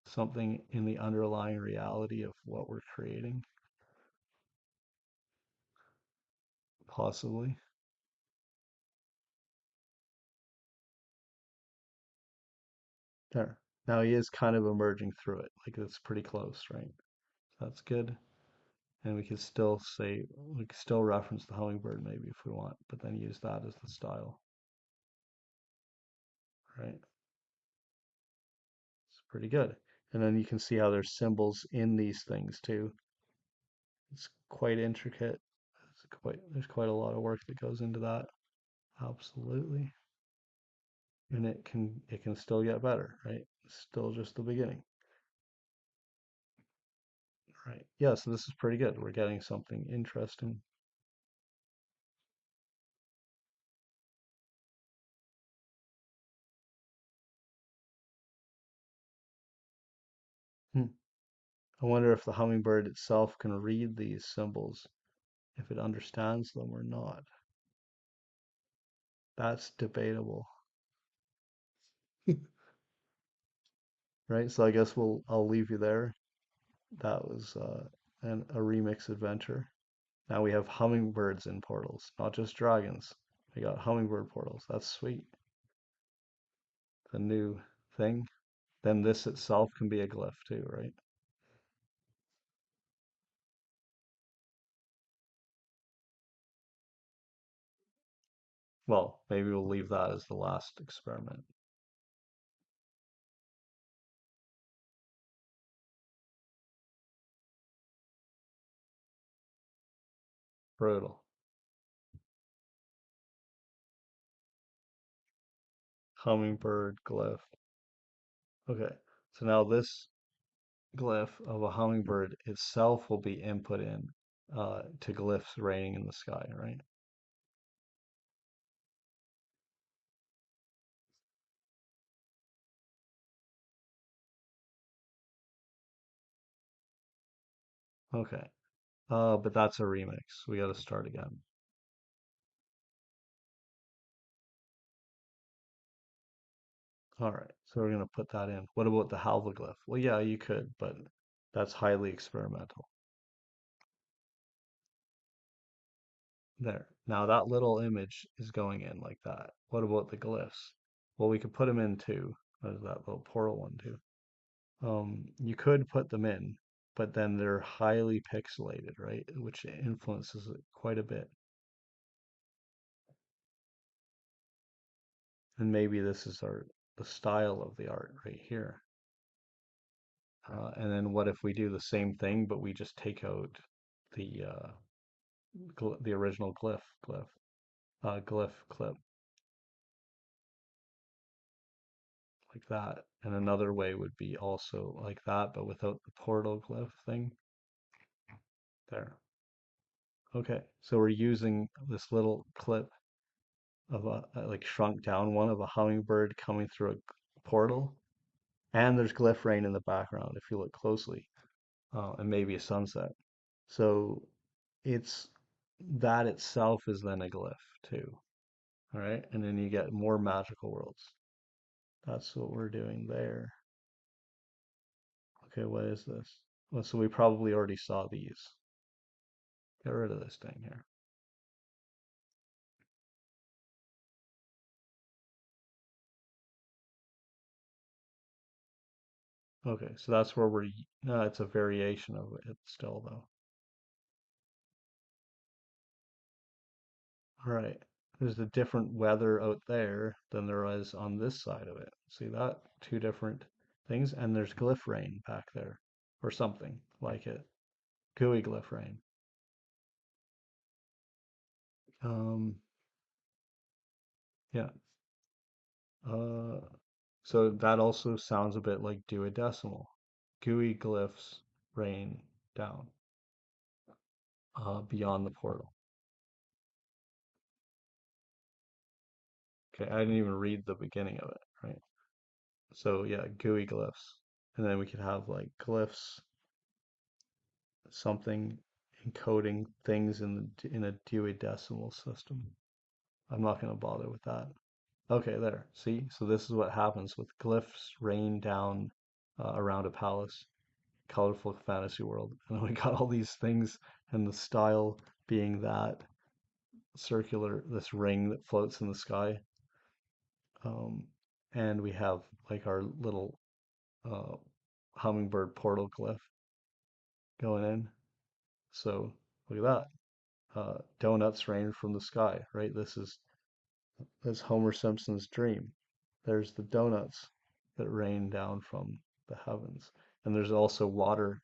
something in the underlying reality of what we're creating, possibly. There. Now he is kind of emerging through it. Like it's pretty close, right? That's good. And we could still say, we could still reference the hummingbird maybe if we want, but then use that as the style, right? It's pretty good. And then you can see how there's symbols in these things too. It's quite intricate. There's quite a lot of work that goes into that. Absolutely. And it can still get better, right? It's still just the beginning, right? Yeah, so this is pretty good. We're getting something interesting. Hmm. I wonder if the hummingbird itself can read these symbols, if it understands them or not. That's debatable, right? So I guess I'll leave you there. That was a remix adventure. Now we have hummingbirds in portals, not just dragons. We got hummingbird portals. That's sweet. The new thing. Then this itself can be a glyph too, right? Well, maybe we'll leave that as the last experiment. Brutal. Hummingbird glyph. Okay, so now this glyph of a hummingbird itself will be input in to glyphs raining in the sky, right? Okay, but that's a remix. We got to start again. All right, so we're gonna put that in. What about the halva glyph? Well, yeah, you could, but that's highly experimental. There. Now that little image is going in like that. What about the glyphs? Well, we could put them in too. There's that little portal one too. You could put them in, but then they're highly pixelated, right? Which influences it quite a bit. And maybe this is the style of the art right here. And then what if we do the same thing, but we just take out the the original glyph clip like that. And another way would be also like that, but without the portal glyph thing there. Okay, so we're using this little clip of a like shrunk down one of a hummingbird coming through a portal, and there's glyph rain in the background if you look closely, and maybe a sunset. So it's that itself is then a glyph too. All right, and then you get more magical worlds. That's what we're doing there. Okay, what is this? Well, so we probably already saw these. Get rid of this thing here. Okay, so that's where we're, no, it's a variation of it still though. All right, there's a different weather out there than there is on this side of it. See that? Two different things, and there's glyph rain back there, or something like it. Gooey glyph rain. Um, yeah. Uh, so that also sounds a bit like duodecimal. Gooey glyphs rain down beyond the portal. Okay, I didn't even read the beginning of it, right? So yeah, GUI glyphs. And then we could have like glyphs, something encoding things in a Dewey Decimal System. I'm not going to bother with that. Okay, there. See? So this is what happens with glyphs rain down around a palace, colorful fantasy world. And we got all these things, and the style being that circular, this ring that floats in the sky. Um, and we have like our little uh, hummingbird portal glyph going in. So look at that. Donuts rain from the sky, right? This Homer Simpson's dream. There's the donuts that rain down from the heavens. And there's also water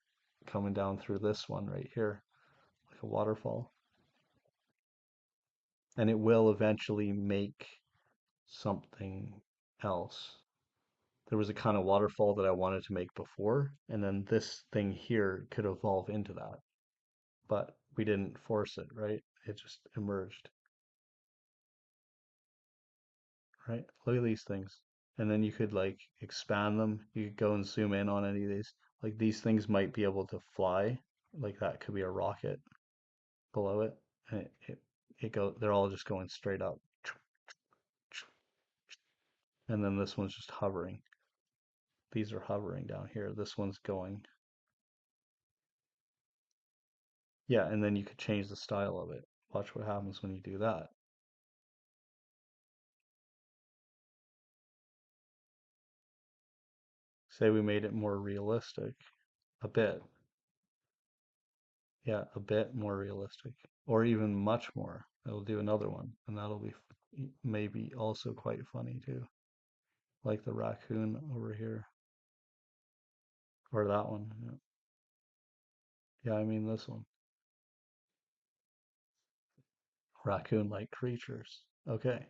coming down through this one right here, like a waterfall. And it will eventually make something else. There was a kind of waterfall that I wanted to make before, and then this thing here could evolve into that. But we didn't force it, right? It just emerged, right? Look at these things. And then you could like expand them. You could go and zoom in on any of these. Like these things might be able to fly. Like that could be a rocket below it. And they're all just going straight up. And then this one's just hovering. These are hovering down here. This one's going. Yeah, and then you could change the style of it. Watch what happens when you do that. Say we made it more realistic. A bit. Yeah, a bit more realistic. Or even much more. I'll do another one, and that'll be maybe also quite funny too. Like the raccoon over here. Or that one. Yeah, yeah, I mean this one. Raccoon-like creatures. Okay.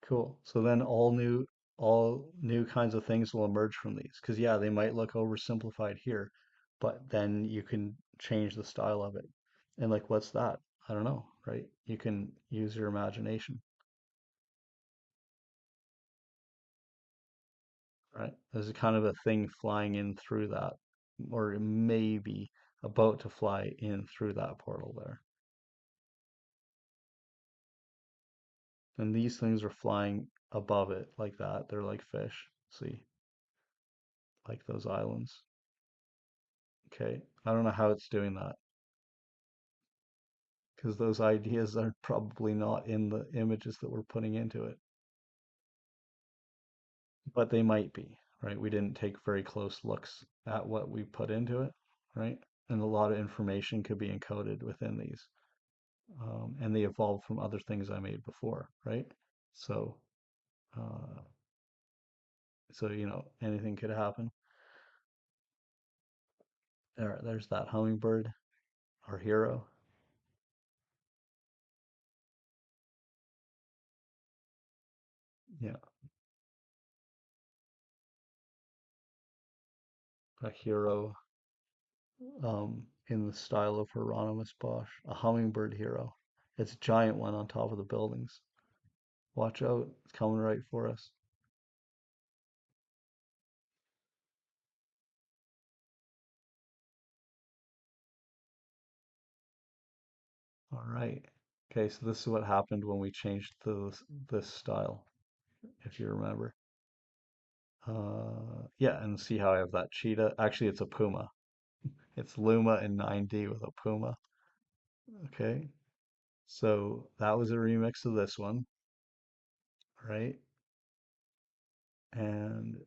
Cool. So then all new kinds of things will emerge from these. Because yeah, they might look oversimplified here, but then you can change the style of it. And like, what's that? I don't know, right? You can use your imagination, right? There's a kind of a thing flying in through that, or maybe about to fly in through that portal there. And these things are flying above it like that. They're like fish. See, like those islands. Okay. I don't know how it's doing that, because those ideas are probably not in the images that we're putting into it, but they might be, right? We didn't take very close looks at what we put into it, right? And a lot of information could be encoded within these. And they evolved from other things I made before, right? So, uh, anything could happen. There's that hummingbird, our hero. Yeah, a hero in the style of Hieronymus Bosch, a hummingbird hero. It's a giant one on top of the buildings. Watch out, it's coming right for us. All right. Okay, so this is what happened when we changed this style, if you remember. Yeah, and see how I have that cheetah? Actually, it's a puma. It's Luma in 9D with a puma. Okay, so that was a remix of this one, right? And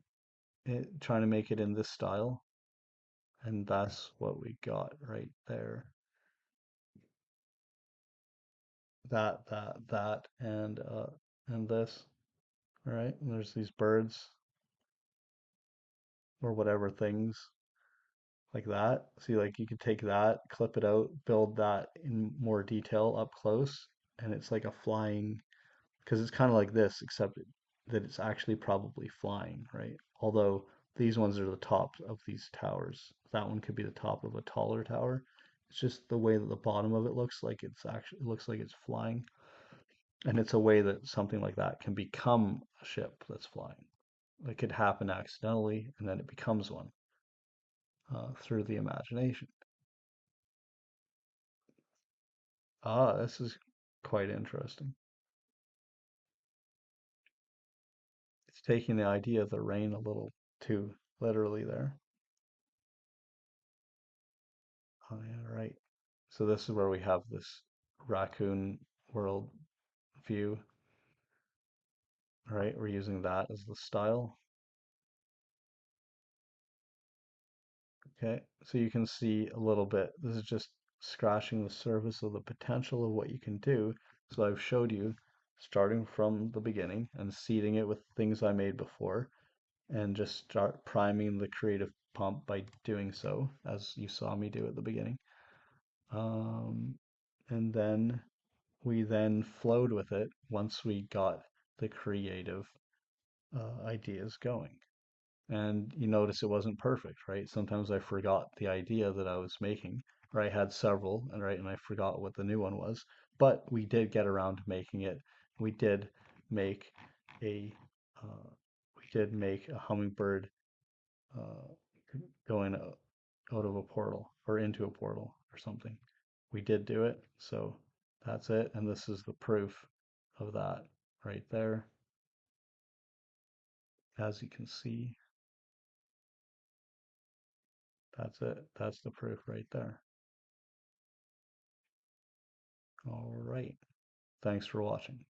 trying to make it in this style, and that's what we got right there. That, and this, right? And there's these birds or whatever things like that. See, like you could take that, clip it out, build that in more detail up close, and it's like a flying, because it's kind of like this, except that it's actually probably flying, right? Although these ones are the tops of these towers. That one could be the top of a taller tower. It's just the way that the bottom of it looks like it looks like it's flying. And it's a way that something like that can become a ship that's flying. It could happen accidentally, and then it becomes one through the imagination. Ah, this is quite interesting. It's taking the idea of the rain a little too literally there. Oh yeah, right. So this is where we have this raccoon world view, right? We're using that as the style. Okay, so you can see a little bit. This is just scratching the surface of the potential of what you can do. So I've showed you starting from the beginning and seeding it with things I made before and just start priming the creative pump by doing so, as you saw me do at the beginning. Um, and then we then flowed with it once we got the creative ideas going. And you notice it wasn't perfect, right? Sometimes I forgot the idea that I was making, or I had several, and right, and I forgot what the new one was. But we did get around to making it. We did make a we did make a hummingbird uh, going out of a portal or into a portal or something. We did do it, so that's it. And this is the proof of that right there. As you can see, that's it. That's the proof right there. All right. Thanks for watching.